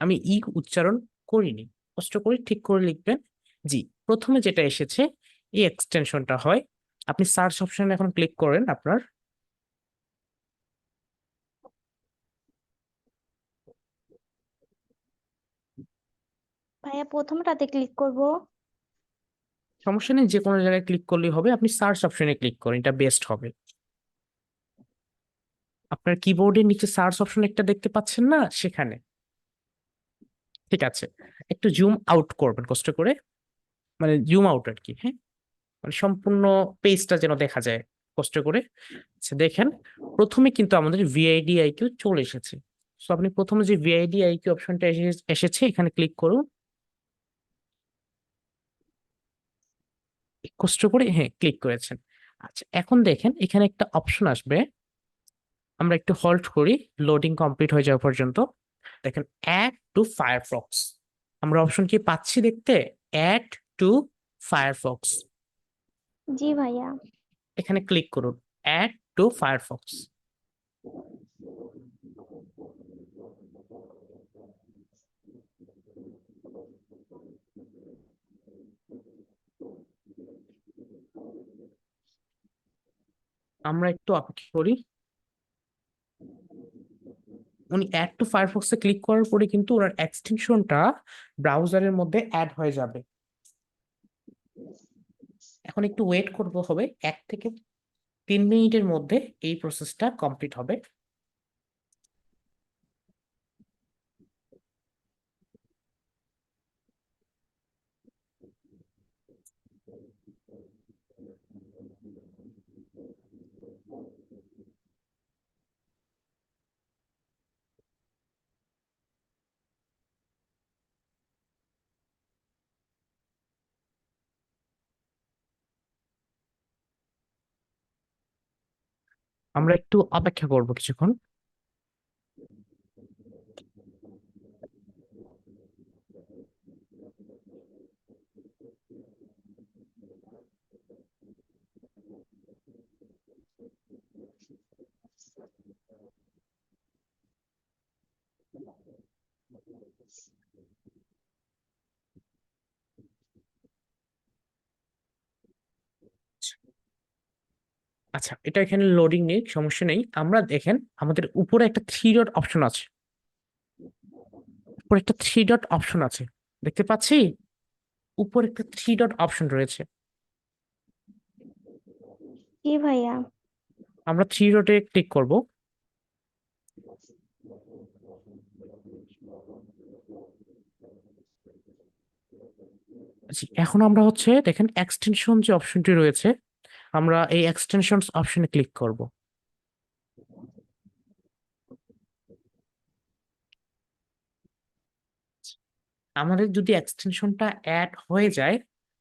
আমি উচ্চারণ করিনি, কষ্ট করে ঠিক করে লিখবেন। জি, প্রথমে যেটা এসেছে এই এক্সটেনশনটা হয়। আপনি সার্চ অপশনে এখন ক্লিক করেন আপনার। ভাইয়া প্রথমটাতে ক্লিক করব। সমস্যা নেই, যে কোনো জায়গায় ক্লিক করলেই হবে, আপনি সার্চ অপশনে ক্লিক করেন, এটা বেস্ট হবে। আপনার কিবোর্ডের নিচে সার্চ অপশন একটা দেখতে পাচ্ছেন না, সেখানে। ঠিক আছে, একটু জুম আউট করবেন কষ্ট করে, মানে জুম আউট আর কি, হ্যাঁ, মানে সম্পূর্ণ পেজটা যেন দেখা যায় কষ্ট করে। আচ্ছা দেখেন, প্রথমে কিন্তু আমাদের VIDIQ চলে এসেছে। তো আপনি প্রথমে যে VIDIQ অপশনটা এসেছে এখানে ক্লিক করুন, কষ্ট করে, হ্যাঁ ক্লিক করেছেন। আচ্ছা এখন দেখেন এখানে একটা অপশন আসবে, আমরা একটু হোল্ড করি লোডিং কমপ্লিট হয়ে যাওয়া পর্যন্ত। দেখেন অ্যাড টু ফায়ারফক্স, আমরা অপশন কি পাচ্ছি দেখতে, অ্যাড টু ফায়ারফক্স। জি ভাইয়া। এখানে ক্লিক করুন, অ্যাড টু ফায়ারফক্স। আমরা একটু অপেক্ষা করি। উনি অ্যাড টু ফায়ারফক্সে ক্লিক করার পরে কিন্তু ওনার এক্সটেনশনটা ব্রাউজারের মধ্যে অ্যাড হয়ে যাবে। এখন একটু ওয়েট করতে হবে, 1 থেকে 3 মিনিটের মধ্যে এই প্রসেসটা কমপ্লিট হবে। আমরা একটু অপেক্ষা করব কিছুক্ষণ। আচ্ছা, এটা এখানে লোডিং নেই, সমস্যা নেই। আমরা দেখেন আমাদের উপরে একটা 3 ডট অপশন আছে, উপরে একটা 3 ডট অপশন আছে, দেখতে পাচ্ছি উপরে একটা 3 ডট অপশন রয়েছে। জি ভাইয়া। আমরা 3 ডটে ক্লিক করব। আচ্ছা, এখন আমরা হচ্ছে দেখেন এক্সটেনশন যে অপশনটি রয়েছে, আমরা এই এক্সটেনশনস অপশনে ক্লিক করব। আমাদের যদি এক্সটেনশনটা অ্যাড হয়ে যায়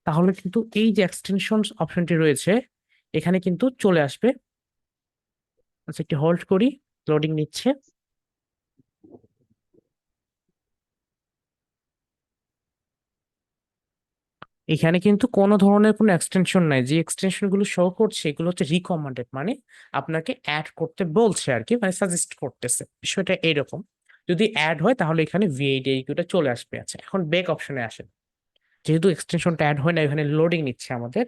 তাহলে কিন্তু এই যে এক্সটেনশন অপশনটি রয়েছে এখানে কিন্তু চলে আসবে। আচ্ছা একটু হোল্ড করি, লোডিং নিচ্ছে। এখানে কিন্তু কোনো ধরনের কোনো এক্সটেনশন নাই, যে এক্সটেনশন গুলো শো করছে এগুলো হচ্ছে রিকমেন্ডেড, মানে আপনাকে অ্যাড করতে বলছে আর কি, মানে সাজেস্ট করতেছে, বিষয়টা এইরকম। যদি অ্যাড হয় তাহলে এখানে ভিআইডিআইকিউটা চলে আসবে। আচ্ছা, এখন ব্যাক অপশনে আসেন। যেহেতু এক্সটেনশনটা অ্যাড হয় না, এখানে লোডিং নিচ্ছে আমাদের,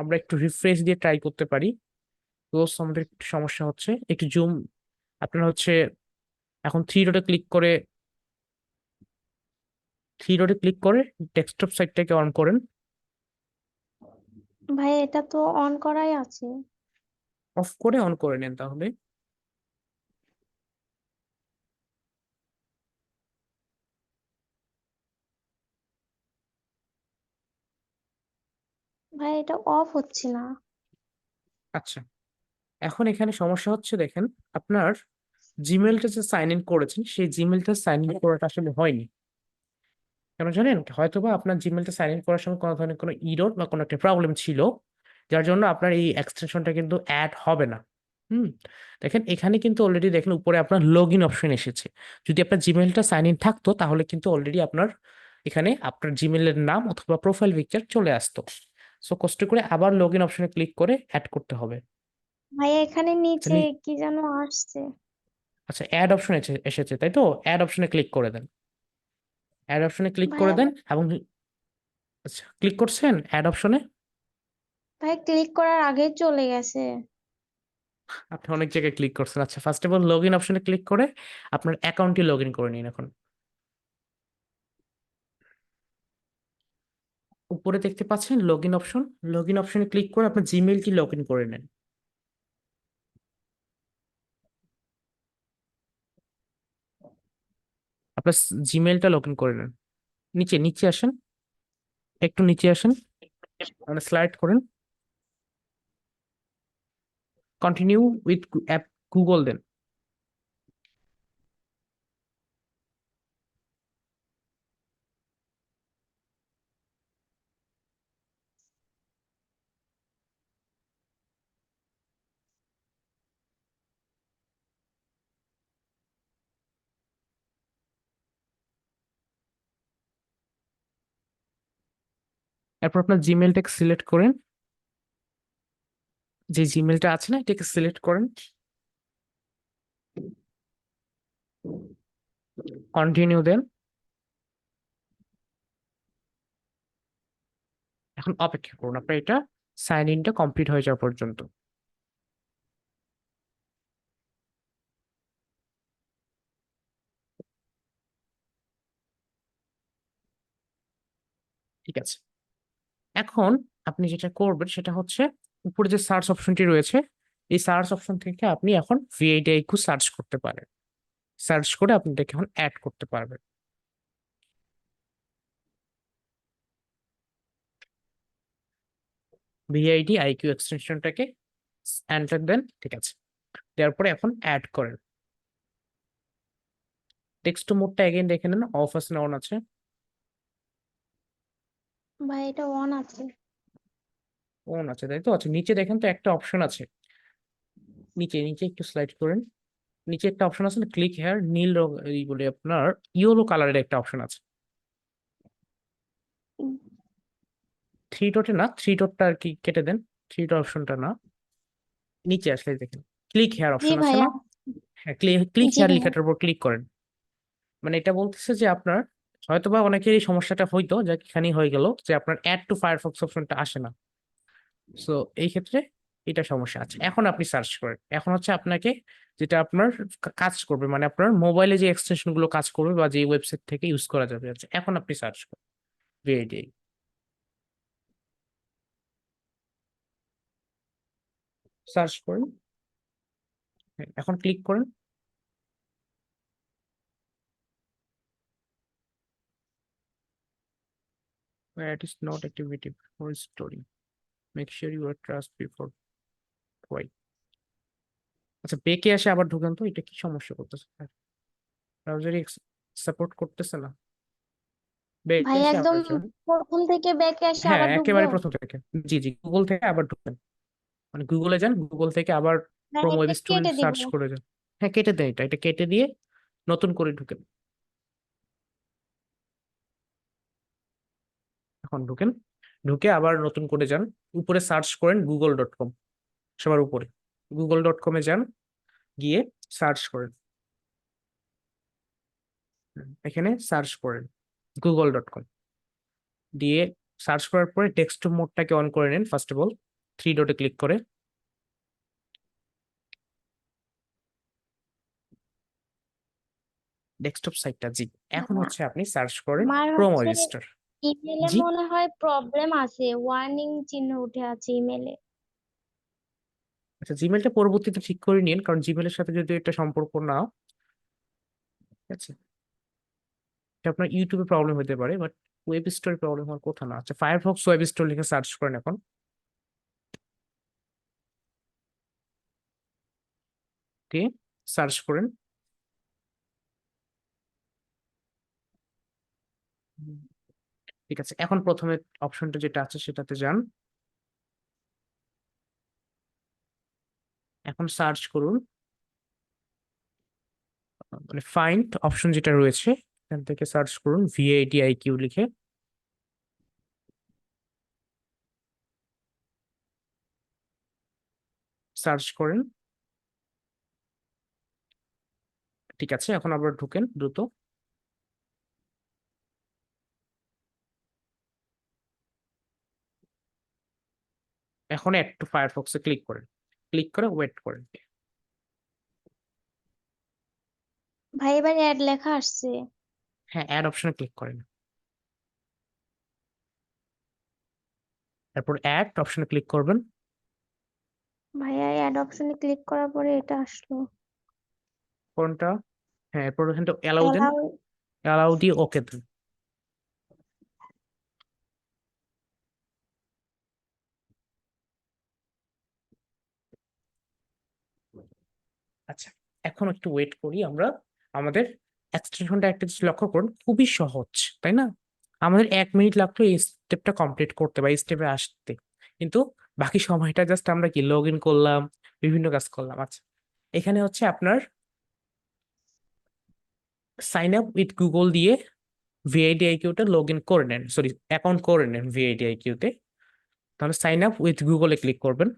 আমরা একটু রিফ্রেশ দিয়ে ট্রাই করতে পারি। তো আমাদের একটু সমস্যা হচ্ছে, একটু জুম, আপনার হচ্ছে এখন থ্রি ডটে ক্লিক করে ডেস্কটপ সাইটটাকে অন করেন। ভাই এটা তো অন করাই আছে। অফ করে অন করে নেন তাহলে। ভাই এটা অফ হচ্ছে না। আচ্ছা, এখন এখানে সমস্যা হচ্ছে, দেখেন আপনার জিমেলটা যে সাইন ইন করেছেন সেই জিমেলটা সাইন ইন করাটা আসলে হয়নি। কেন জানেন? হয়তোবা আপনার জিমেলটা সাইন ইন করার সময় কোনো ধরনের কোনো ইরর বা কোনো একটা প্রবলেম ছিল, যার জন্য আপনার এই এক্সটেনশনটা কিন্তু অ্যাড হবে না। হুম, দেখেন এখানে কিন্তু অলরেডি দেখেন উপরে আপনার লগ ইন অপশন এসেছে। যদি আপনার জিমেলটা সাইন ইন থাকতো তাহলে কিন্তু অলরেডি আপনার এখানে আপনার জিমেলের নাম অথবা প্রোফাইল পিকচার চলে আসতো। সো কষ্ট করে আবার লগ ইন অপশনে ক্লিক করে অ্যাড করতে হবে। ভাই এখানে আচ্ছা, নিচে কি যেন আসছে। আচ্ছা, অ্যাড অপশন এসেছে তাই তো? অ্যাড অপশনে ক্লিক করে দেন। অ্যাড অপশনে ক্লিক করে ভাইয়া দেন এবং আচ্ছা, ক্লিক করছেন অ্যাড অপশনে? ভাই ক্লিক করার আগেই চলে গেছে। আপনি অনেক জায়গায় ক্লিক করছেন। আচ্ছা, first of all log in অপশনে ক্লিক করে আপনার অ্যাকাউন্টটি লগ ইন করে নিন। এখন উপরে দেখতে পাচ্ছেন log in option, log in অপশনে ক্লিক করে আপনার জিমেইলটি লগ ইন করে নেন। আপনার জিমেইলটা লগ ইন করে নেন। নিচে নিচে আসেন, একটু নিচে আসেন, মানে স্লাইড করেন, কন্টিনিউ উইথ অ্যাপ গুগল দেন। এরপর আপনার জিমেইলটাকে সিলেক্ট করেন, যে জিমেইলটা আছে না এটাকে সিলেক্ট করেন, কন্টিনিউ দেন। এখন অপেক্ষা করুন আপনার এটা সাইন ইনটা কমপ্লিট হয়ে যাওয়া পর্যন্ত। ঠিক আছে, এখন আপনি যেটা করবেন সেটা হচ্ছে উপরে যে সার্চ অপশনটি রয়েছে, এই সার্চ অপশন থেকে আপনি এখন ভিআইডিআইকিউ সার্চ করতে পারেন। সার্চ করে আপনি এটাকে এখন অ্যাড করতে পারবেন। ভিআইডিআইকিউ এক্সটেনশনটাকে এন্টার দেন। ঠিক আছে, দেওয়ার পরে এখন অ্যাড করেন। টেক্সট মোডটা এগেইন দেখে নেন, অফ আছে না অন আছে? ভাই এটা অন আছে। অন আছে তাই তো? আচ্ছা, নিচে দেখেন তো একটা অপশন আছে, নিচে নিচে একটু স্লাইড করেন, নিচে একটা অপশন আছে না ক্লিক হেয়ার, নীল রং এই বলে আপনার ইয়েলো কালারের একটা অপশন আছে। উম, থ্রি ডটে না, থ্রি ডটটা আর কি কেটে দেন, থ্রি ডট অপশনটা না, নিচে আসলে দেখেন ক্লিক হেয়ার জি অপশন আছে ভাইয়া। না? হ্যাঁ, ক্লিক জি হেয়ার ভাইয়া। লেখাটার উপর ক্লিক করেন। মানে এটা বলতেছে যে আপনার হয়তোবা অনেকের এই সমস্যাটা হইতো, যা এখানেই হয়ে গেল যে আপনার অ্যাড টু ফায়ারফক্স অপশনটা আসে না। সো এই ক্ষেত্রে এটা সমস্যা আছে। এখন আপনি সার্চ করেন, এখন হচ্ছে আপনাকে যেটা আপনার কাজ করবে, মানে আপনার মোবাইলে যে এক্সটেনশন গুলো কাজ করবে বা যে ওয়েবসাইট থেকে ইউজ করা যাবে। আচ্ছা, এখন আপনি সার্চ করেন ভিআইডিআই, সার্চ করেন, হ্যাঁ, এখন ক্লিক করেন। It is not activity for story. Make sure you are trust before try. আচ্ছা, বেকে আসে আবার ঢুকেন তো, এটা কি সমস্যা করতেছে? ব্রাউজারই সাপোর্ট করতেছে না। বেকে ভাই আসে একদম আবার যান। প্রথম থেকে ব্যাকে এসে হ্যাঁ, আবার ঢুকবো। একেবারে প্রথম থেকে, জি জি, গুগল থেকে আবার ঢুকেন, মানে গুগলে যান, গুগল থেকে আবার না, ক্রোম ওয়েব এটা স্টোর কেটে দিব। সার্চ করে যান। হ্যাঁ, কেটে দেন, এটা কেটে দিয়ে নতুন করে ঢুকেন। এখন ঢুকেন, ঢুকে আবার নতুন করে যান, উপরে সার্চ করেন google.com, সবার উপরে google.com-এ যান, গিয়ে সার্চ করেন, এখানে সার্চ করেন google.com, দিয়ে সার্চ করার পরে ডেস্কটপ মোডটাকে অন করে নেন ফার্স্ট অফ অল, 3 ডটে ক্লিক করে। ডেস্কটপ সাইটটা, জি। এখন না, হচ্ছে আপনি সার্চ করেন আমার ক্রোম হচ্ছে ওয়েব স্টোর। ইমেলে জি, মনে হয় প্রবলেম আছে, ওয়ার্নিং চিহ্ন উঠে আছে ইমেলে। আচ্ছা, জিমেলটা পরবর্তীতে ঠিক করে নিন, কারণ জিমেলের সাথে যদি এটা সম্পর্ক না, ঠিক আছে, এটা আপনার ইউটিউবে প্রবলেম হতে পারে, বাট ওয়েব স্টোরে প্রবলেম হওয়ার কথা না। আচ্ছা, ফায়ারফক্স ওয়েব স্টোর লিখে সার্চ করেন এখন, ওকে, সার্চ করেন। হুম, ঠিক আছে, এখন প্রথমে অপশনটা যেটা আছে সেটাতে যান, এখন সার্চ করুন, মানে ফাইন্ড অপশন যেটা রয়েছে এখান থেকে সার্চ করুন ভিএডিআইকিউ লিখে, সার্চ করেন। ঠিক আছে, এখন আবার ঢুকেন দ্রুত। এখন একটু ফায়ারফক্সে ক্লিক করেন, ক্লিক করে ওয়েট করেন। ভাই এবার অ্যাড লেখা আসছে। হ্যাঁ, অ্যাড অপশনে ক্লিক করেন, তারপর অ্যাড অপশনে ক্লিক করবেন। ভাইয়া অ্যাড অপশনে ক্লিক করার পরে এটা আসলো। কোনটা? হ্যাঁ, এরপর এখানটা অ্যালাউ দেন, Allow- অ্যালাউ দিয়ে ওকে দেন। আচ্ছা, এখন একটু ওয়েট করি আমরা। আমাদের এক্সটেনশনটা একটা জিনিস লক্ষ্য করুন, খুবই সহজ, তাই না? আমাদের 1 মিনিট লাগলো এই স্টেপটা কমপ্লিট করতে বা এই স্টেপে আসতে, কিন্তু বাকি সময়টা জাস্ট আমরা কি লগ ইন করলাম, বিভিন্ন কাজ করলাম। আচ্ছা, এখানে হচ্ছে আপনার সাইন আপ উইথ গুগল দিয়ে ভিআইডিআইকিউটা লগ ইন করে নেন, সরি অ্যাকাউন্ট করে নেন ভিআইডিআইকিউতে। তাহলে সাইন আপ উইথ গুগলে ক্লিক করবেন,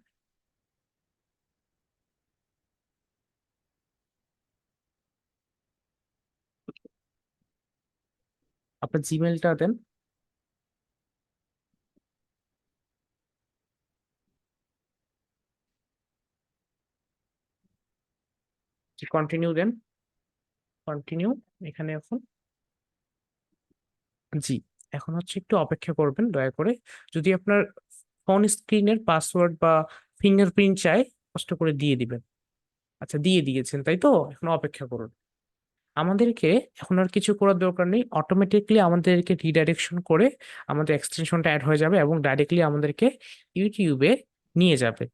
আপনার জিমেলটা দেন, কন্টিনিউ দেন, কন্টিনিউ। এখানে এখন, জি, এখন হচ্ছে একটু অপেক্ষা করবেন দয়া করে। যদি আপনার ফোন স্ক্রিনের পাসওয়ার্ড বা ফিঙ্গারপ্রিন্ট চাই, কষ্ট করে দিয়ে দিবেন। আচ্ছা, দিয়ে দিয়েছেন তাই তো, এখন অপেক্ষা করুন। আমাদেরকে এখন আর কিছু করার দরকার নেই, অটোমেটিকলি আমাদেরকে রিডাইরেকশন করে আমাদের এক্সটেনশনটা অ্যাড হয়ে যাবে এবং ডাইরেক্টলি আমাদেরকে ইউটিউবে নিয়ে যাবে।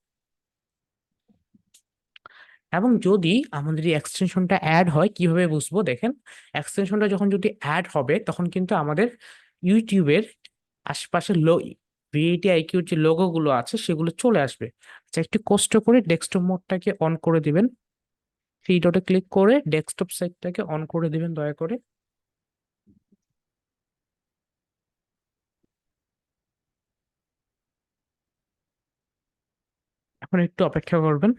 এবং যদি আমাদের এই এক্সটেনশনটা অ্যাড হয় কিভাবে বুঝবো, দেখেন, এক্সটেনশনটা যখন যদি অ্যাড হবে তখন কিন্তু আমাদের ইউটিউবের আশেপাশে ভিএটিআইকিউর যে লোগো গুলো আছে সেগুলো চলে আসবে। আচ্ছা, একটু কষ্ট করে ডেস্কটপ মোডটাকে অন করে দিবেন, 3 ডটে ক্লিক করে ডেস্কটপ সাইটটাকে অন করে দিবেন দয়া করে। এখন একটু অপেক্ষা করবেন।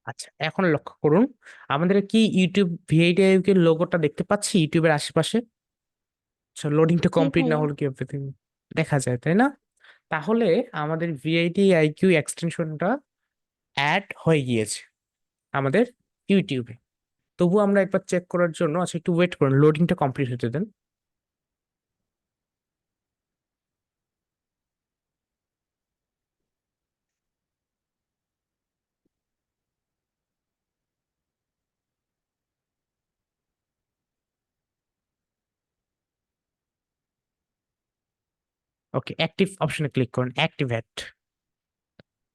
আচ্ছা, এখন লক্ষ্য করুন, আমাদের কি ইউটিউব ভিআইটিআইকিউর লোগোটা দেখতে পাচ্ছি ইউটিউবের আশেপাশে? লোডিংটা জি কমপ্লিট না ভাইয়া। হলে কি এভরিথিং দেখা যায়, তাই না? তাহলে আমাদের ভিআইটি আইকিউ এক্সটেনশনটা অ্যাড হয়ে গিয়েছে আমাদের ইউটিউবে। তবু আমরা একবার চেক করার জন্য, আচ্ছা একটু ওয়েট করুন, লোডিংটা কমপ্লিট হতে দেন। ওকে, অ্যাক্টিভ অপশনে ক্লিক করুন, অ্যাক্টিভেট,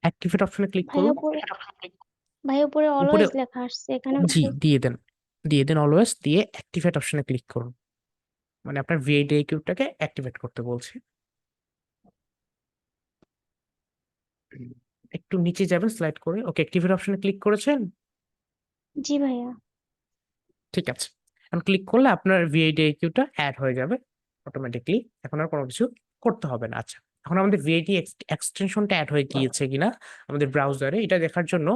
অ্যাক্টিভেট অপশনে ক্লিক ভাইয়া করুন। উপরে, ভাইয়া উপরে উপরে, অলওয়েজ লেখা আসছে, এখানে জি, দিয়ে দেন, দিয়ে দেন অলওয়েজ দিয়ে অ্যাক্টিভেট অপশনে ক্লিক করুন, মানে আপনার ভিআইডিআইকিউটাকে অ্যাক্টিভেট করতে বলছে। একটু নিচে যাবেন স্লাইড করে। ওকে, অ্যাক্টিভেট অপশনে ক্লিক করেছেন? জি ভাইয়া। ঠিক আছে, এখন ক্লিক করলে আপনার ভিআইডিআইকিউটা অ্যাড হয়ে যাবে অটোমেটিকলি, এখন আর কোনো কিছু করতে হবে না। আচ্ছা, এখন আমাদের ভিআইডি এক্সটেনশনটা অ্যাড হয়ে গিয়েছে কিনা আমাদের ব্রাউজারে, এটা দেখার জন্য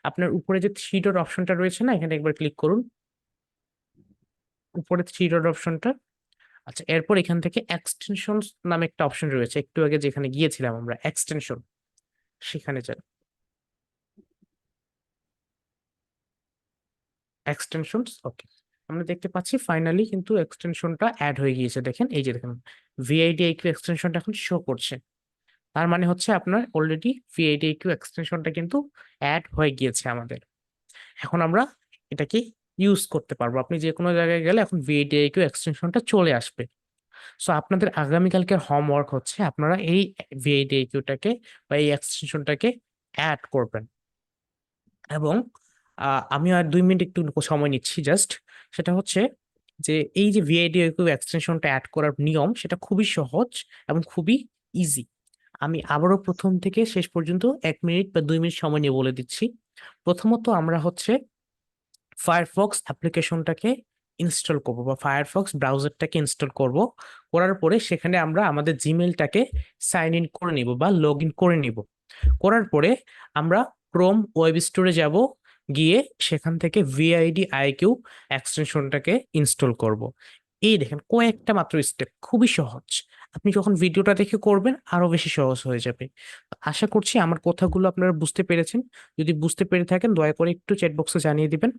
আপনার উপরে যে থ্রি ডট অপশনটা রয়েছে না, এখানে একবার ক্লিক করুন, উপরে থ্রি ডট অপশনটা। আচ্ছা, এরপর এখান থেকে এক্সটেনশন নামে একটা অপশন রয়েছে, একটু আগে যেখানে গিয়েছিলাম আমরা এক্সটেনশন, সেখানে যান। এক্সটেনশনস, ওকে, আমরা দেখতে পাচ্ছি ফাইনালি কিন্তু এক্সটেনশনটা অ্যাড হয়ে গিয়েছে। দেখেন, এই যে দেখেন ভিআইডিআইকিউ এক্সটেনশনটা এখন শো করছে, তার মানে হচ্ছে আপনার অলরেডি ভিআইডিআইকিউ এক্সটেনশনটা কিন্তু অ্যাড হয়ে গিয়েছে আমাদের। এখন আমরা এটাকে ইউজ করতে পারবো, আপনি যে কোনো জায়গায় গেলে এখন ভিআইডিআইকিউ এক্সটেনশনটা চলে আসবে। সো আপনাদের আগামীকালকের হোমওয়ার্ক হচ্ছে আপনারা এই ভিআইডিআইকিউটাকে বা এই এক্সটেনশনটাকে অ্যাড করবেন। এবং আমি আর 2 মিনিট একটু সময় নিচ্ছি জাস্ট, সেটা হচ্ছে যে এই যে ভিআইডিআইকিউ এক্সটেনশনটা অ্যাড করার নিয়ম সেটা খুবই সহজ এবং খুবই ইজি। আমি আবারও প্রথম থেকে শেষ পর্যন্ত 1 মিনিট বা 2 মিনিট সময় নিয়ে বলে দিচ্ছি। প্রথমত আমরা হচ্ছে ফায়ারফক্স অ্যাপ্লিকেশনটাকে ইনস্টল করব বা ফায়ারফক্স ব্রাউজারটাকে ইনস্টল করব। করার পরে সেখানে আমরা আমাদের জিমেলটাকে সাইন ইন করে নিব বা লগ ইন করে নিব। করার পরে আমরা ক্রোম ওয়েব স্টোরে যাব, গিয়ে সেখান থেকে ভিআইডি আইকিউ এক্সটেনশনটাকে ইনস্টল করব। এই দেখেন কয়েকটা মাত্র স্টেপ, খুবই সহজ। আপনি যখন ভিডিওটা দেখে করবেন আরো বেশি সহজ হয়ে যাবে। আশা করছি আমার কথাগুলো আপনারা বুঝতে পেরেছেন। যদি বুঝতে পেরে থাকেন দয়া করে একটু চ্যাট বক্সে জানিয়ে দিবেন।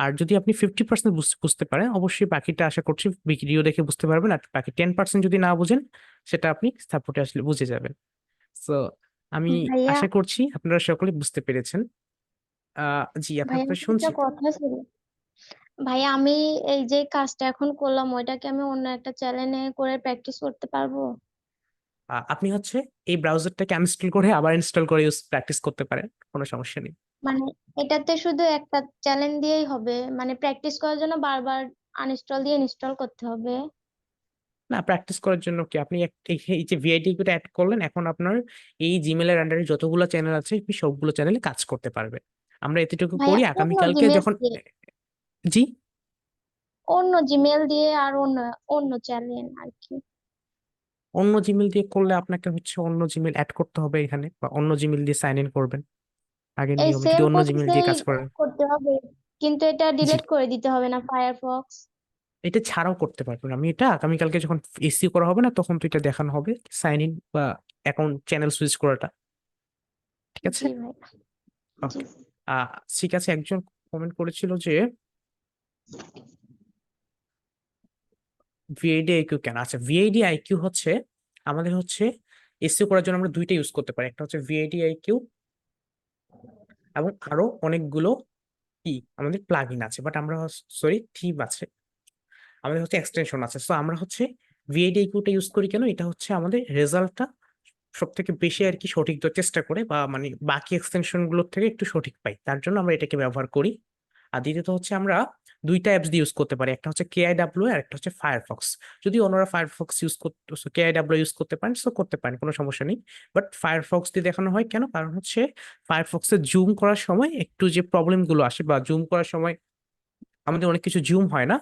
আর যদি আপনি 50% বুঝতে পারেন, অবশ্যই বাকিটা আশা করছি ভিডিও দেখে বুঝতে পারবেন। আর বাকি 10% যদি না বুঝেন, সেটা আপনি সাপোর্টে আসলে বুঝে যাবেন। সো আমি ভাইয়া, আশা করছি আপনারা সকলে বুঝতে পেরেছেন। জি, ভাইয়া আপনার একটা শুনছি। কথা ছিল। ভাইয়া, আমি এই যে কাজটা এখন করলাম ওইটাকে আমি অন্য একটা চ্যানেলে করে প্র্যাকটিস করতে পারবো? আপনি হচ্ছে এই ব্রাউজারটাকে আনইনস্টল করে আবার ইনস্টল করে প্র্যাকটিস করতে পারেন, কোনো সমস্যা নেই। মানে এটাতে শুধু একটা চ্যানেল দিয়েই হবে? মানে প্র্যাকটিস করার জন্য বারবার আনইনস্টল দিয়ে ইনস্টল করতে হবে? না, প্র্যাকটিস করার জন্য কি, আপনি এই যে ভিআইডি কিউটা অ্যাড করলেন, এখন আপনার এই জিমেলের আন্ডারে যতগুলো চ্যানেল আছে আপনি সবগুলো চ্যানেলে কাজ করতে পারবেন। আমরা এতটুকু ভাইয়া, করি, অন্য আগামীকালকে জিমেল যখন দিয়ে, জি, অন্য জিমেল দিয়ে আর অন্য অন্য চ্যানেল আর কি। অন্য জিমেল দিয়ে করলে আপনাকে হচ্ছে অন্য জিমেল অ্যাড করতে হবে এখানে, বা অন্য জিমেল দিয়ে সাইন ইন করবেন আগের এই নিয়মে, যদি সেম অন্য জিমেল দিয়ে প্রসেসেই কাজ করেন। করতে হবে, কিন্তু এটা জি, ডিলিট করে দিতে হবে না ফায়ারফক্স? এটা ছাড়াও করতে পারবেন। আমি এটা আগামীকালকে যখন এসি করা হবে না, তখন তো এটা দেখানো হবে সাইন ইন বা অ্যাকাউন্ট চ্যানেল সুইচ করাটা। ঠিক আছে, জি ভাই। জি। ওকে। ঠিক আছে, একজন কমেন্ট করেছিল যে ভিআইডি আইকিউ কেন। আচ্ছা, ভিআইডি আইকিউ হচ্ছে আমাদের হচ্ছে এসইও করার জন্য আমরা দুইটা ইউজ করতে পারি, একটা হচ্ছে ভিআইডি আইকিউ এবং আরো অনেকগুলো কি আমাদের প্লাগইন আছে, বাট আমরা সরি থিম আছে, আমাদের হচ্ছে এক্সটেনশন আছে। সো আমরা হচ্ছে ভিআইডি আইকিউটা ইউজ করি কেন, এটা হচ্ছে আমাদের রেজাল্টটা সব থেকে বেশি আর কি সঠিক দেওয়ার চেষ্টা করে, বা মানে বাকি এক্সটেনশন গুলোর থেকে একটু সঠিক পাই, তার জন্য আমরা এটাকে ব্যবহার করি। আর দ্বিতীয়ত হচ্ছে আমরা দুইটা অ্যাপস দিয়ে ইউজ করতে পারি, একটা হচ্ছে কেআইডাব্লিউ আর একটা হচ্ছে ফায়ারফক্স। যদি অন্যরা ফায়ারফক্স ইউজ করতে, কেআইডাব্লিউ ইউজ করতে পারেন, সো করতে পারেন, কোনো সমস্যা নেই। বাট ফায়ারফক্স দিয়ে দেখানো হয় কেন, কারণ হচ্ছে ফায়ারফক্সে জুম করার সময় একটু যে প্রবলেম গুলো আসে, বা জুম করার সময় আমাদের অনেক কিছু জুম হয় না,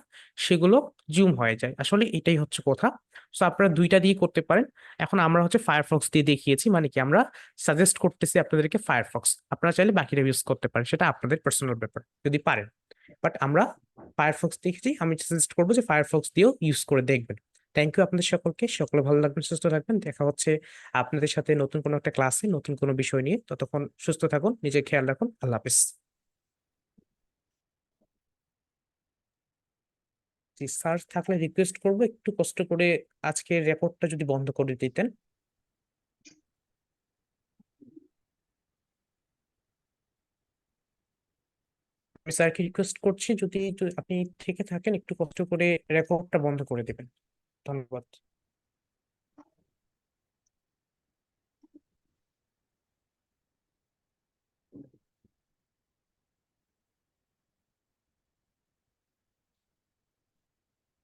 সেগুলো জুম হয়ে যায়, আসলে এটাই হচ্ছে কথা। সো আপনারা দুইটা দিয়ে করতে পারেন। এখন আমরা হচ্ছে ফায়ারফক্স দিয়ে দেখিয়েছি, মানে কি আমরা সাজেস্ট করতেছি আপনাদেরকে ফায়ারফক্স, আপনারা চাইলে বাকিটা ইউজ করতে পারেন, সেটা আপনাদের পার্সোনাল ব্যাপার যদি পারেন। বাট আমরা ফায়ারফক্স দেখেছি, আমি সাজেস্ট করবো যে ফায়ারফক্স দিয়েও ইউজ করে দেখবেন। থ্যাংক ইউ আপনাদের সকলকে, সকলে ভালো থাকবেন, সুস্থ থাকবেন। দেখা হচ্ছে আপনাদের সাথে নতুন কোনো একটা ক্লাসে নতুন কোনো বিষয় নিয়ে। ততক্ষণ সুস্থ থাকুন, নিজের খেয়াল রাখুন, আল্লাহ হাফেজ। জি, স্যার থাকলে রিকোয়েস্ট করবো একটু কষ্ট করে আজকের রেকর্ডটা যদি বন্ধ করে দিতেন। আমি স্যারকে রিকোয়েস্ট করছি যদি আপনি থেকে থাকেন একটু কষ্ট করে রেকর্ডটা বন্ধ করে দিবেন। ধন্যবাদ।